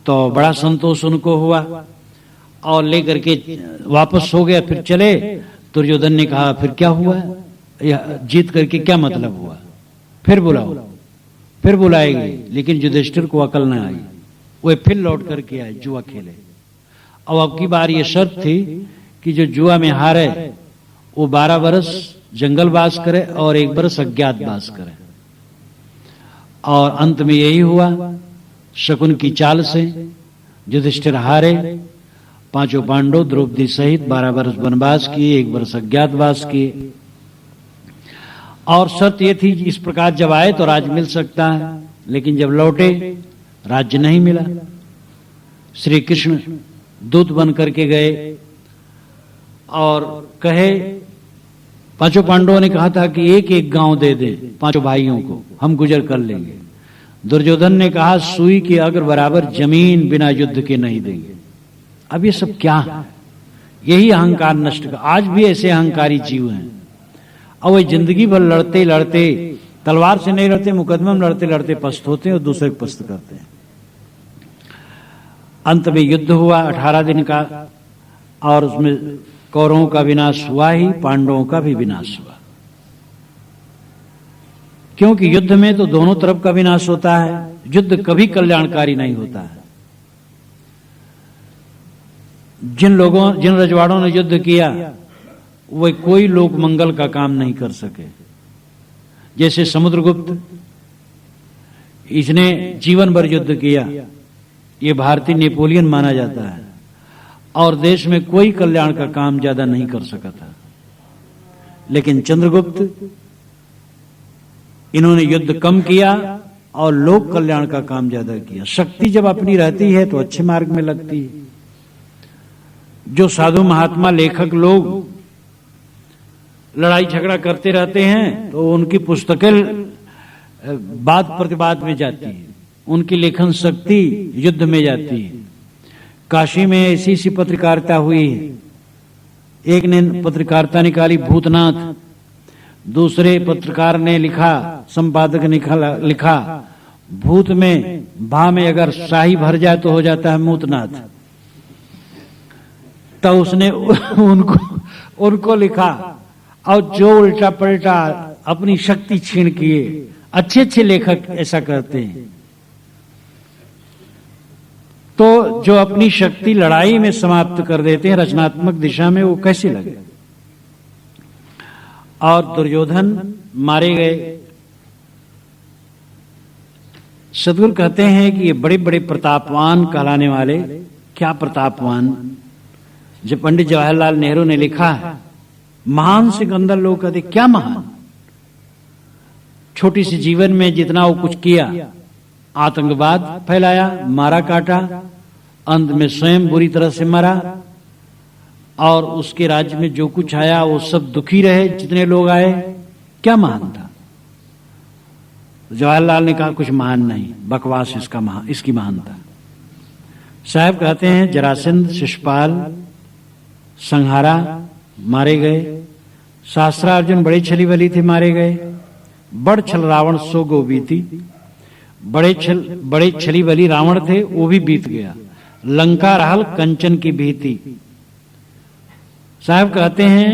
तो बड़ा संतोष उनको हुआ और लेकर के वापस हो गया। फिर चले। दुर्योधन ने कहा, फिर क्या हुआ, जीत करके क्या मतलब हुआ, फिर बुलाओ। फिर बुलाए गए, लेकिन युधिष्ठिर को अकल न आई। वे फिर लौट करके आए, जुआ खेले। अब की बार ये शर्त थी कि जो जुआ में हारे वो 12 वर्ष जंगल वास करे और 1 वर्ष अज्ञात वास करे। और अंत में यही हुआ। शकुन की चाल से युधिष्ठिर हारे, पांचों पांडव द्रौपदी सहित 12 वर्ष वनवास किए, 1 वर्ष अज्ञातवास किए। और शर्त ये थी कि इस प्रकार जब आए तो राज्य मिल सकता है, लेकिन जब लौटे राज्य नहीं मिला। श्री कृष्ण दूत बन करके गए और कहे, पांचों पांडवों ने कहा था कि एक एक गांव दे दे पांचों भाइयों को, हम गुजर कर लेंगे। दुर्योधन ने कहा सुई के अग्र बराबर जमीन बिना युद्ध के नहीं देंगे। अब ये सब क्या है? यही अहंकार नष्ट का। आज भी ऐसे अहंकारी जीव हैं और वे जिंदगी भर लड़ते लड़ते, तलवार से नहीं लड़ते, मुकदमे में लड़ते लड़ते पस्त होते हैं और दूसरे को पस्त करते हैं। अंत में युद्ध हुआ 18 दिन का और उसमें कौरवों का विनाश हुआ ही, पांडवों का भी विनाश हुआ। क्योंकि युद्ध में तो दोनों तरफ का विनाश होता है, युद्ध कभी कल्याणकारी नहीं होता है। जिन रजवाड़ों ने युद्ध किया वे कोई लोक मंगल का काम नहीं कर सके। जैसे समुद्रगुप्त, इसने जीवन भर युद्ध किया, ये भारतीय नेपोलियन माना जाता है और देश में कोई कल्याण का काम ज्यादा नहीं कर सका था। लेकिन चंद्रगुप्त, इन्होंने युद्ध कम किया और लोक कल्याण का काम ज्यादा किया। शक्ति जब अपनी रहती है तो अच्छे मार्ग में लगती है। जो साधु महात्मा लेखक लोग लड़ाई झगड़ा करते रहते हैं तो उनकी पुस्तकें वाद प्रतिवाद में जाती है, उनकी लेखन शक्ति युद्ध में जाती है। काशी में ऐसी सी पत्रकारिता हुई है। एक ने पत्रकारिता निकाली भूतनाथ, दूसरे पत्रकार ने लिखा, संपादक ने लिखा भूत में भा में अगर शाही भर जाए तो हो जाता है मूतनाथ। तो उसने उनको लिखा और जो उल्टा पलटा अपनी शक्ति छीन किए। अच्छे अच्छे लेखक ऐसा करते हैं। तो जो अपनी शक्ति लड़ाई में समाप्त कर देते हैं रचनात्मक दिशा में, वो कैसे लगे। और दुर्योधन मारे गए। सदगुरु कहते हैं कि ये बड़े बड़े प्रतापवान कहलाने वाले, क्या प्रतापवान। जब पंडित जवाहरलाल नेहरू ने लिखा है महान सिकंदर, लोग कहते क्या महान, छोटी सी जीवन में जितना वो कुछ किया, आतंकवाद फैलाया, मारा काटा, अंत में स्वयं बुरी तरह से मरा और उसके राज्य में जो कुछ आया वो सब दुखी रहे, जितने लोग आए, क्या महान था। जवाहरलाल ने कहा कुछ महान नहीं, बकवास इसकी महानता। साहब कहते हैं जरासंध, शिशुपाल, संहारा मारे गए। शास्त्रार्जुन बड़े छली बली थे, मारे गए। बड़ छल रावण सो गो बीती, बड़े छली बली रावण थे, वो भी बीत गया। लंका रहल कंचन की भीति। साहब कहते हैं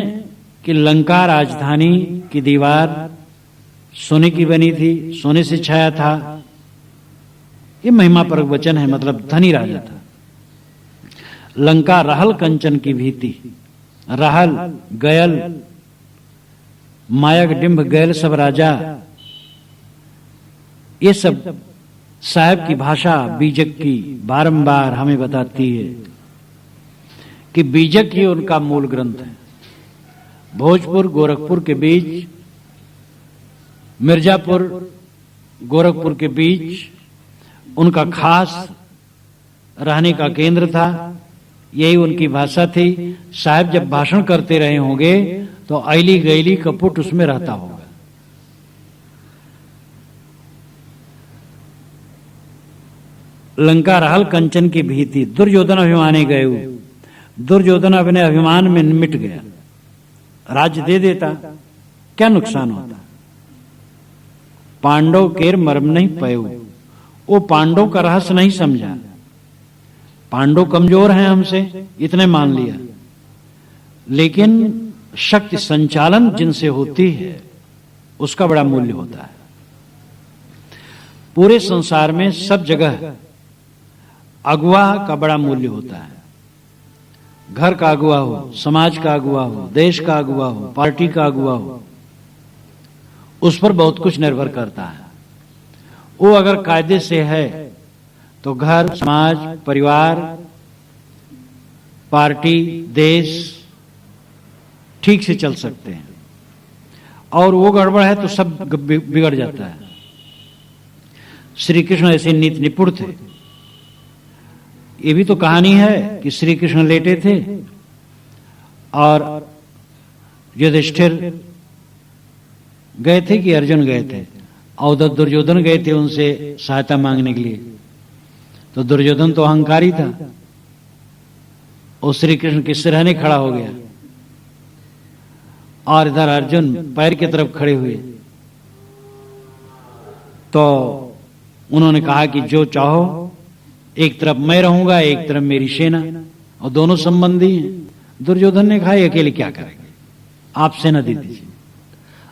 कि लंका राजधानी की दीवार सोने की बनी थी, सोने से छाया था। ये महिमा पर वचन है, मतलब धनी राजा था। लंका रहल कंचन की भीति। रहल, गयल, मायक, डिंभ, गैल सब राजा, ये सब साहब की भाषा बीजक की बारंबार हमें बताती है कि बीजक ही उनका मूल ग्रंथ है। भोजपुर गोरखपुर के बीच, मिर्जापुर गोरखपुर के बीच उनका खास रहने का केंद्र था। यही उनकी भाषा थी। साहब जब भाषण करते रहे होंगे तो ऐली गैली कपुट उसमें रहता होगा। लंका रहल कंचन की भीति। दुर्योधन अभिमाने गए। दुर्योधन अपने अभिमान में मिट गया। राज्य दे देता, क्या नुकसान होता। पांडव केर मर्म नहीं पयो, वो पांडव का रहस्य नहीं समझा। पांडव कमजोर हैं हमसे, इतने मान लिया, लेकिन शक्ति संचालन जिनसे होती है उसका बड़ा मूल्य होता है। पूरे संसार में सब जगह अगुवा का बड़ा मूल्य होता है। घर का अगुवा हो, समाज का अगुवा हो, देश का अगुवा हो, पार्टी का अगुवा हो, उस पर बहुत कुछ निर्भर करता है। वो अगर कायदे से है तो घर, समाज, परिवार पार्टी, देश ठीक से चल सकते हैं, और वो गड़बड़ है तो सब बिगड़ जाता है। श्री कृष्ण ऐसे नीति निपुण थे। ये भी तो कहानी है कि श्री कृष्ण लेटे थे और युधिष्ठिर गए थे कि अर्जुन गए थे, और उधर दुर्योधन गए थे उनसे सहायता मांगने के लिए। तो दुर्योधन तो अहंकारी था, और श्री कृष्ण के सिरहाने खड़ा हो गया, और इधर अर्जुन पैर की तरफ खड़े हुए। तो उन्होंने कहा कि जो चाहो, एक तरफ मैं रहूंगा, एक तरफ मेरी सेना, और दोनों संबंधी हैं। दुर्योधन ने कहा अकेले क्या करेंगे, आप सेना दे दीजिए।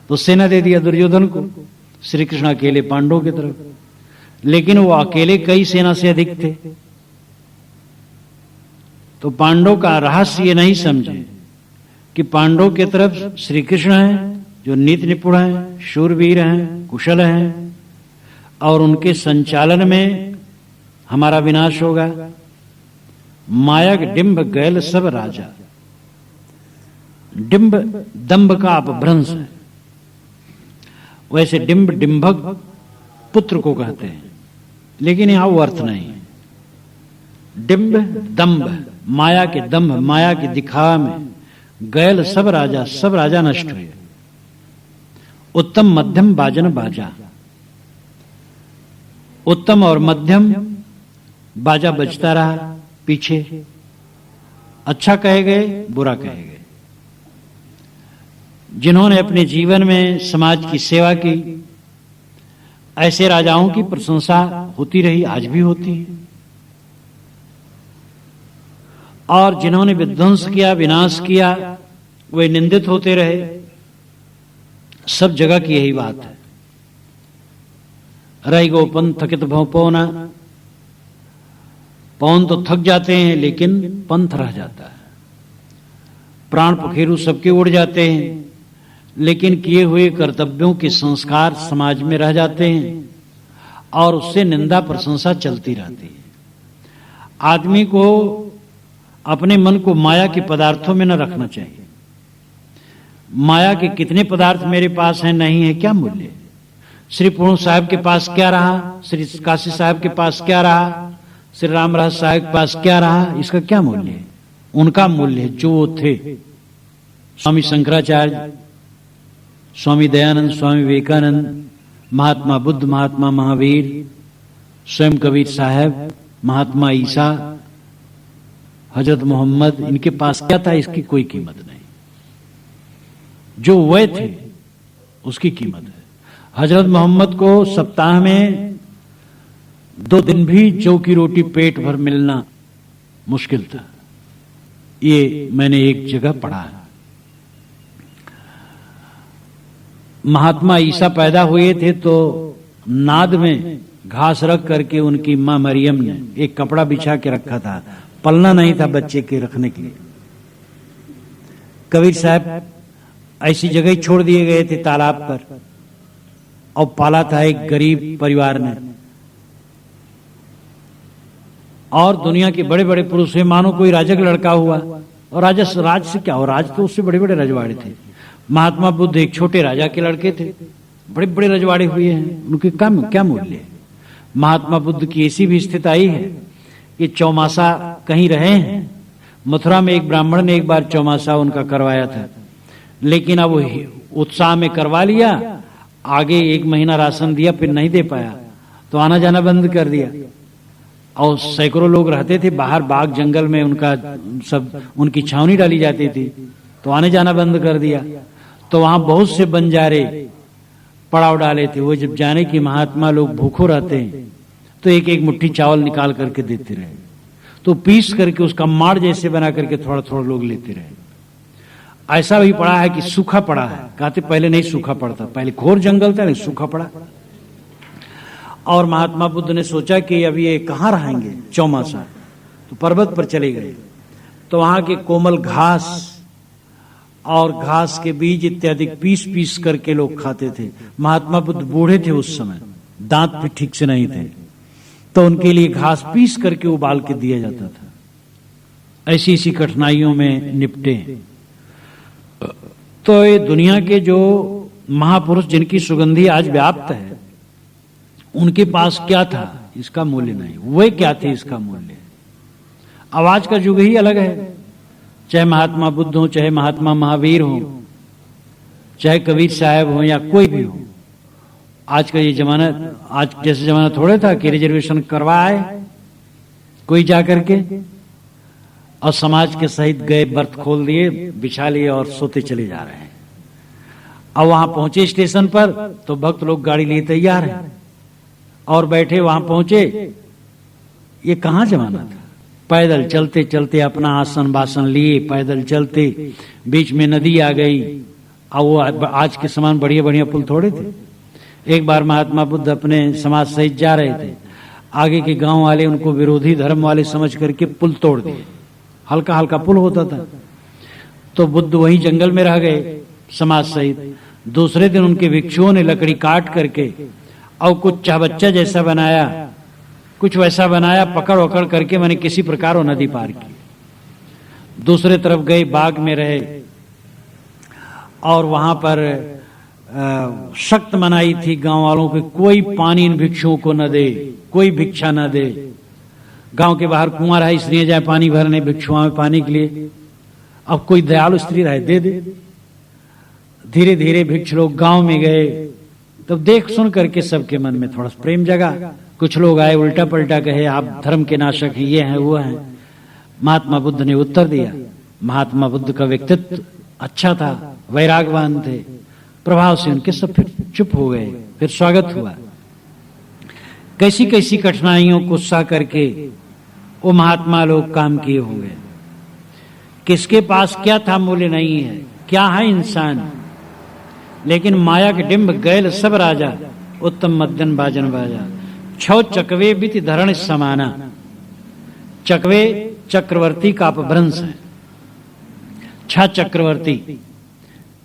तो सेना दे दिया दुर्योधन को, श्री कृष्ण अकेले पांडवों की तरफ। लेकिन वो अकेले कई सेना से अधिक थे। तो पांडवों का रहस्य ये नहीं समझे कि पांडवों की तरफ श्री कृष्ण हैं, जो नीति निपुण हैं, शूरवीर हैं, कुशल हैं, और उनके संचालन में हमारा विनाश होगा। माया डिंब गैल सब राजा। डिंब दंभ का अपभ्रंश है। वैसे डिंब डिंभक पुत्र को कहते हैं, लेकिन यहां वो अर्थ नहीं है। डिंब दंभ, माया के दंभ, माया के दिखावा में गैल सब राजा नष्ट हुए। उत्तम मध्यम बाजन बाजा। उत्तम और मध्यम बाजा बजता रहा पीछे। अच्छा कहे गए, बुरा कहे गए। जिन्होंने अपने जीवन में समाज की सेवा की, ऐसे राजाओं की प्रशंसा होती रही, आज भी होती है। और जिन्होंने विध्वंस किया, विनाश किया, वे निंदित होते रहे। सब जगह की यही बात है। रही गोपन थकित भव पौना। पौन तो थक जाते हैं, लेकिन पंथ रह जाता है। प्राण पखेरु सबके उड़ जाते हैं, लेकिन किए हुए कर्तव्यों के संस्कार समाज में रह जाते हैं, और उससे निंदा प्रशंसा चलती रहती है। आदमी को अपने मन को माया के पदार्थों में न रखना चाहिए। माया के कितने पदार्थ मेरे पास हैं, नहीं है, क्या मूल्य? श्री पूर्ण साहब के पास क्या रहा, श्री काशी साहब के पास क्या रहा, श्री राम राज साहब के पास क्या रहा, इसका क्या मूल्य है? उनका मूल्य जो वो थे। स्वामी शंकराचार्य, स्वामी दयानंद, स्वामी विवेकानंद, महात्मा बुद्ध, महात्मा महावीर, स्वयं कबीर साहब, महात्मा ईसा, हजरत मोहम्मद, इनके पास क्या था इसकी कोई कीमत नहीं। जो वह थे उसकी कीमत है। हजरत मोहम्मद को सप्ताह में 2 दिन भी जौ की रोटी पेट भर मिलना मुश्किल था। ये मैंने एक जगह पढ़ा है। महात्मा ईसा पैदा हुए थे तो नाद में घास रख करके उनकी मां मरियम ने एक कपड़ा बिछा के रखा था। पलना नहीं था बच्चे के रखने के लिए। कबीर साहब ऐसी जगह ही छोड़ दिए गए थे तालाब पर, और पाला था एक गरीब परिवार ने। और दुनिया के बड़े बड़े पुरुष हुए, मानो कोई राजा का लड़का हुआ, और राज से क्या हो, राज तो उससे बड़े बड़े रजवाड़े थे। महात्मा बुद्ध एक छोटे राजा के लड़के थे, बड़े बड़े रजवाड़े हुए हैं, उनके क्या मूल्य है? महात्मा बुद्ध की ऐसी भी स्थिति आई है कि चौमासा कहीं रहे हैं। मथुरा में एक ब्राह्मण ने एक बार चौमासा उनका करवाया था, लेकिन अब उत्साह में करवा लिया, आगे 1 महीना राशन दिया, फिर नहीं दे पाया तो आना जाना बंद कर दिया। और सैकड़ों लोग रहते थे बाहर, बाग जंगल में उनका सब उनकी छावनी डाली जाती थी, तो आने जाना बंद कर दिया। तो वहां बहुत से बंजारे पड़ाव डाले थे। वो जब जाने कि महात्मा लोग भूखों रहते हैं तो एक एक मुट्ठी चावल निकाल करके देते रहे, तो पीस करके उसका माड़ जैसे बना करके थोड़ा थोड़ा लोग लेते रहे। ऐसा भी पड़ा है कि सूखा पड़ा है, कहते पहले नहीं सूखा पड़ता, पहले घोर जंगल था, नहीं सूखा पड़ा। और महात्मा बुद्ध ने सोचा कि अब ये कहाँ रहेंगे चौमासा, तो पर्वत पर चले गए। तो वहां के कोमल घास और घास के बीज इत्यादि पीस पीस करके लोग खाते थे। महात्मा बुद्ध बूढ़े थे उस समय, दांत भी ठीक से नहीं थे, तो उनके लिए घास पीस करके उबाल के दिया जाता था। ऐसी ऐसी कठिनाइयों में निपटे। तो ये दुनिया के जो महापुरुष जिनकी सुगंधी आज व्याप्त है, उनके पास क्या था इसका मूल्य नहीं, वे क्या थे इसका मूल्य। आवाज का युग ही अलग है, चाहे महात्मा बुद्ध हो, चाहे महात्मा महावीर हो, चाहे कबीर साहब हो या कोई भी हो। आज का ये जमाना, आज जैसे जमाना थोड़े था कि रिजर्वेशन करवाए कोई जाकर के और समाज के सहित गए, बर्थ खोल दिए, बिछा लिए और सोते चले जा रहे हैं। अब वहां पहुंचे स्टेशन पर तो भक्त लोग गाड़ी लिए तैयार हैं और बैठे वहां पहुंचे। ये कहां जमाना था, पैदल चलते चलते अपना आसन बासन लिए पैदल चलते, बीच में नदी आ गई। और वो आज के समान बढ़िया बढ़िया पुल थोड़े थे। एक बार महात्मा बुद्ध अपने समाज सहित जा रहे थे, आगे के गांव वाले उनको विरोधी धर्म वाले समझ करके पुल तोड़ दिए। हल्का हल्का पुल होता था तो बुद्ध वहीं जंगल में रह गए समाज सहित। दूसरे दिन उनके भिक्षुओं ने लकड़ी काट करके और कुछ चाबच्चा जैसा बनाया, कुछ वैसा बनाया, पकड़ वकड़ करके मैंने किसी प्रकार वो नदी पार की। दूसरे तरफ गए, बाग में रहे और वहां पर सख्त मनाही थी गांव वालों की, कोई पानी इन भिक्षुओं को न दे, कोई भिक्षा न दे। गांव के बाहर कुआं रहा, स्त्रियां जाए पानी भरने भिक्षुओं में पानी के लिए। अब कोई दयालु स्त्री रहे दे दे। धीरे धीरे भिक्षु लोग गांव में गए, तब देख सुन करके सबके मन में थोड़ा प्रेम जगा। कुछ लोग आए उल्टा पलटा कहे आप धर्म के नाशक हैं, ये हैं वो हैं। महात्मा बुद्ध ने उत्तर दिया। महात्मा बुद्ध का व्यक्तित्व अच्छा था, वैरागवान थे, प्रभाव से उनके सब फिर चुप हो गए। फिर स्वागत हुआ। कैसी कैसी कठिनाइयों को सह करके वो महात्मा लोग काम किए होंगे। किसके पास क्या था मूल्य नहीं है, क्या है इंसान। लेकिन माया के डिंब गैल सब राजा, उत्तम मद्दन बाजन बाजा। छौ चकवे बिति धरण समाना। चकवे चक्रवर्ती का अपभ्रंश है। 6 चक्रवर्ती,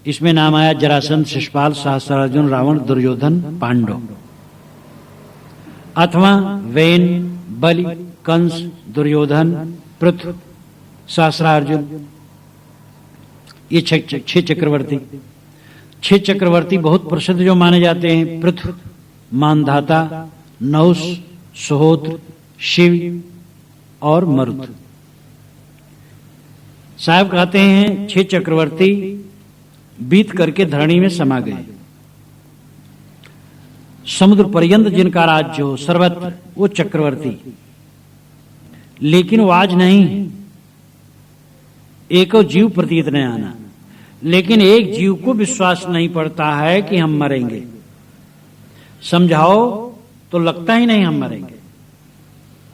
इसमें नाम आया जरासंध, शिशुपाल, सहस्त्रार्जुन, रावण, दुर्योधन, पांडव। अथवा वेन, बलि, कंस, दुर्योधन, पृथु, सहस्त्रार्जुन, ये 6 चक्रवर्ती। 6 चक्रवर्ती बहुत प्रसिद्ध जो माने जाते हैं, पृथु, मानधाता, नहुस, सुहोत्र, शिव और मरुत। साहब कहते हैं 6 चक्रवर्ती बीत करके धरणी में समा गए। समुद्र पर्यंत जिनका राज्य हो सर्वत्र, वो चक्रवर्ती। लेकिन वो आज नहीं, एको जीव प्रतीत न आना। लेकिन एक जीव को विश्वास नहीं पड़ता है कि हम मरेंगे। समझाओ तो लगता ही नहीं हम मरेंगे।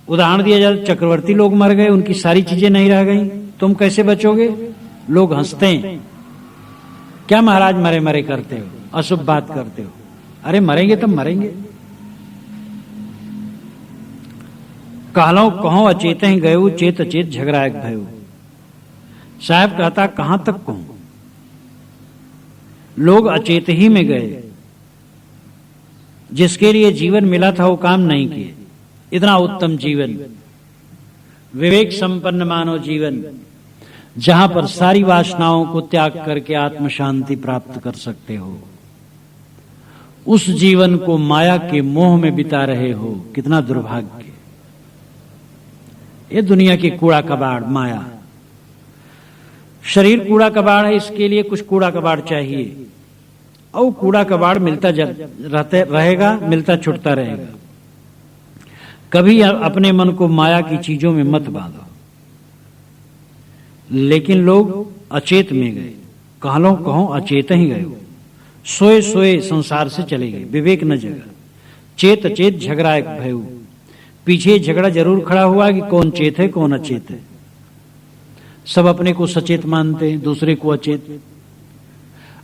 उदाहरण दिया जाए, चक्रवर्ती लोग मर गए, उनकी सारी चीजें नहीं रह गई, तुम कैसे बचोगे? लोग हंसते हैं, क्या महाराज मरे मरे करते हो, अशुभ बात करते हो। अरे मरेंगे तब मरेंगे। कहलो कहो अचेत ही गयो, चेत अचेत झगड़ा एक भयो। साहब कहता कहां तक कहूं, लोग अचेत ही में गए। जिसके लिए जीवन मिला था वो काम नहीं किए। इतना उत्तम जीवन, विवेक संपन्न मानव जीवन, जहां पर सारी वासनाओं को त्याग करके आत्म शांति प्राप्त कर सकते हो, उस जीवन को माया के मोह में बिता रहे हो। कितना दुर्भाग्य। ये दुनिया की कूड़ा कबाड़ माया। शरीर कूड़ा कबाड़ है, इसके लिए कुछ कूड़ा कबाड़ चाहिए, और कूड़ा कबाड़ मिलता रहेगा, मिलता छुटता रहेगा। कभी अपने मन को माया की चीजों में मत बांधो। लेकिन लोग अचेत में गए, कहलो कहो अचेत ही गए, सोए सोए संसार से चले गए, विवेक न जगा। चेत अचेत झगड़ा एक भयु। पीछे झगड़ा जरूर खड़ा हुआ कि कौन चेत है कौन अचेत है। सब अपने को सचेत मानते हैं, दूसरे को अचेत।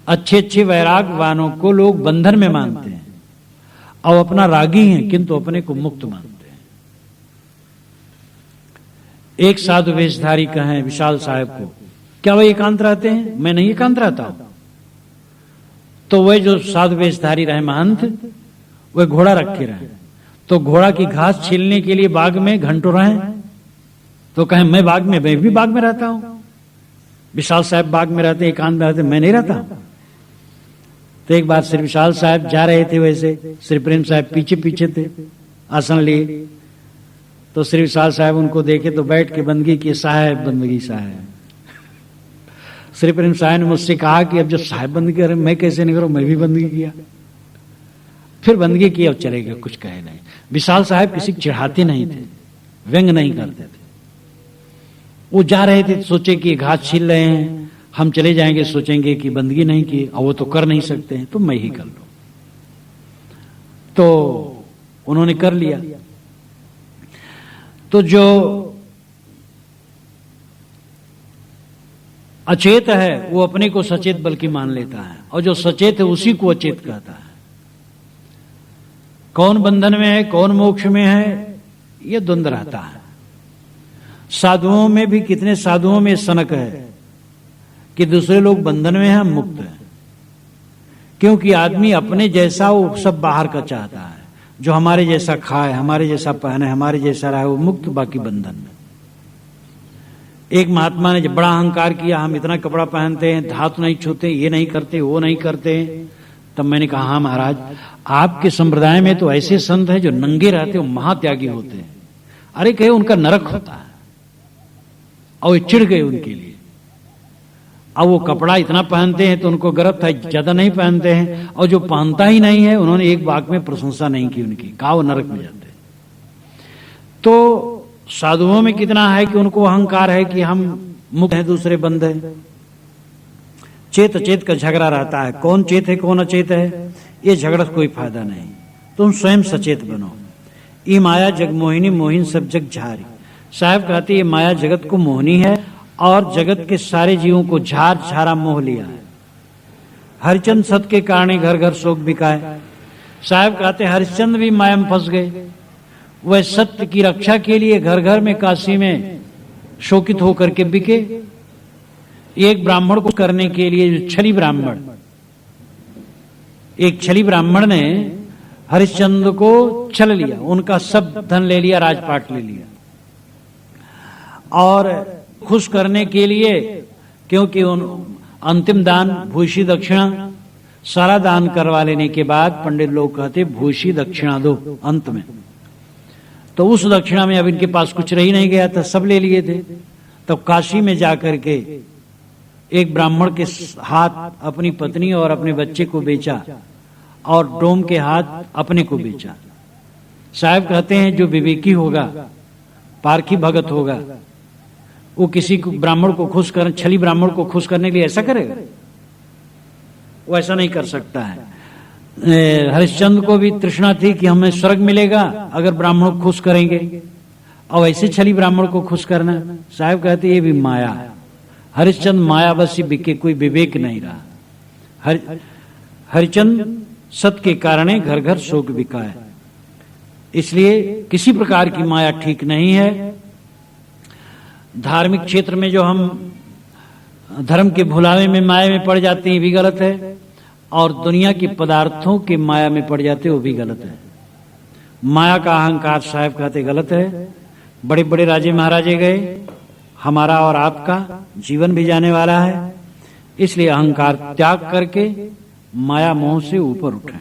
अच्छे अच्छे वैरागवानों को लोग बंधन में मानते हैं और अपना रागी हैं, किंतु अपने को मुक्त मानते हैं। एक साधु वेशधारी कहें विशाल साहब को, क्या वह एकांत रहते हैं? मैं नहीं एकांत रहता हूं। तो वह जो साधु वेशधारी रहे महंत, वह घोड़ा रखे रहे, तो घोड़ा की घास छीलने के लिए बाग में घंटों रहे, तो कहें मैं भी बाग में रहता हूं, विशाल साहब बाग में रहते, एकांत में रहते, मैं नहीं रहता। तो एक बार श्री विशाल साहब जा रहे थे, वैसे श्री प्रेम साहब पीछे पीछे थे आसन लिए। तो श्री विशाल साहब उनको देखे तो बैठ के बंदगी की, साहब बंदगी साहब। श्री प्रेम साहब ने मुझसे कहा कि अब जब साहब बंदगी करे मैं कैसे नहीं करूं, मैं भी बंदगी किया, फिर बंदगी की, अब चले गए, कुछ कहे नहीं। विशाल साहब किसी को चिढ़ाते नहीं थे, व्यंग नहीं करते थे। वो जा रहे थे, सोचे कि घास छील रहे हैं, हम चले जाएंगे, सोचेंगे कि बंदगी नहीं की, और वो तो कर नहीं सकते हैं, तो मैं ही कर लूं। तो उन्होंने कर लिया। तो जो अचेत है वो अपने को सचेत बल्कि मान लेता है, और जो सचेत है उसी को अचेत कहता है। कौन बंधन में है, कौन मोक्ष में है, ये द्वंद्व रहता है। साधुओं में भी कितने साधुओं में सनक है कि दूसरे लोग बंधन में हैं, हम मुक्त हैं। क्योंकि आदमी अपने जैसा वो सब बाहर का चाहता है, जो हमारे जैसा खाए, हमारे जैसा पहने, हमारे जैसा रहे, वो मुक्त, बाकी बंधन में। एक महात्मा ने जब बड़ा अहंकार किया, हम इतना कपड़ा पहनते हैं, धातु नहीं छूते, ये नहीं करते, वो नहीं करते, तब मैंने कहा हाँ महाराज, आपके संप्रदाय में तो ऐसे संत हैं जो नंगे रहते, वो महात्यागी होते हैं। अरे कहे उनका नरक होता है, और वे चिढ़ गए उनके लिए। अब वो कपड़ा इतना पहनते हैं तो उनको गर्व था, ज्यादा नहीं पहनते हैं, और जो पहनता ही नहीं है उन्होंने एक वाक में प्रशंसा नहीं की उनकी, कहा वो नरक में जाते। तो साधुओं में कितना है कि उनको अहंकार है कि हम मुक्त हैं, दूसरे बंद हैं। चेत अचेत का झगड़ा रहता है, कौन चेत है कौन अचेत है, ये झगड़ा कोई फायदा नहीं। तुम स्वयं सचेत बनो। ये माया जग मोहिनी, मोहिन सब जग झारी। साहब कहते ये माया जगत को मोहनी है, और जगत के सारे जीवों को झार झारा मोह लिया है। हरिचंद सत के कारण घर घर शोक बिकाए। साहब कहते हरिश्चंद्र भी माया में फंस गए। वह सत्य की रक्षा के लिए घर घर में काशी में शोकित होकर के बिके। एक ब्राह्मण को करने के लिए, जो छली ब्राह्मण, एक छली ब्राह्मण ने हरिश्चंद्र को छल लिया, उनका सब धन ले लिया, राजपाट ले लिया, और खुश करने के लिए, क्योंकि उन अंतिम दान भूषी दक्षिणा, सारा दान करवा लेने के बाद पंडित लोग कहते भूषी दक्षिणा दो अंत में। तो उस दक्षिणा में अब इनके पास कुछ रह ही नहीं गया था, सब ले लिए थे। तब काशी में जाकर के एक ब्राह्मण के हाथ अपनी पत्नी और अपने बच्चे को बेचा, और डोम के हाथ अपने को बेचा। साहब कहते हैं जो विवेकी होगा, पारखी भगत होगा, वो किसी को ब्राह्मण को खुश कर, छली ब्राह्मण को खुश करने के लिए ऐसा करेगा? वो ऐसा नहीं कर सकता है। हरिश्चंद्र को भी तृष्णा थी कि हमें स्वर्ग मिलेगा अगर ब्राह्मण को खुश करेंगे, और ऐसे छली ब्राह्मण को खुश करना। साहब कहते ये भी माया है। हरिश्चंद्र मायावशी बिके, कोई विवेक नहीं रहा। हरिचंद्र सत के कारण घर घर शोक बिकाए। इसलिए किसी प्रकार की माया ठीक नहीं है। धार्मिक क्षेत्र में जो हम धर्म के भुलावे में माया में पड़ जाते हैं, ये भी गलत है, और दुनिया के पदार्थों के माया में पड़ जाते हैं, वो भी गलत है। माया का अहंकार साहब कहते गलत है। बड़े बड़े राजे महाराजे गए, हमारा और आपका जीवन भी जाने वाला है, इसलिए अहंकार त्याग करके माया मोह से ऊपर उठें।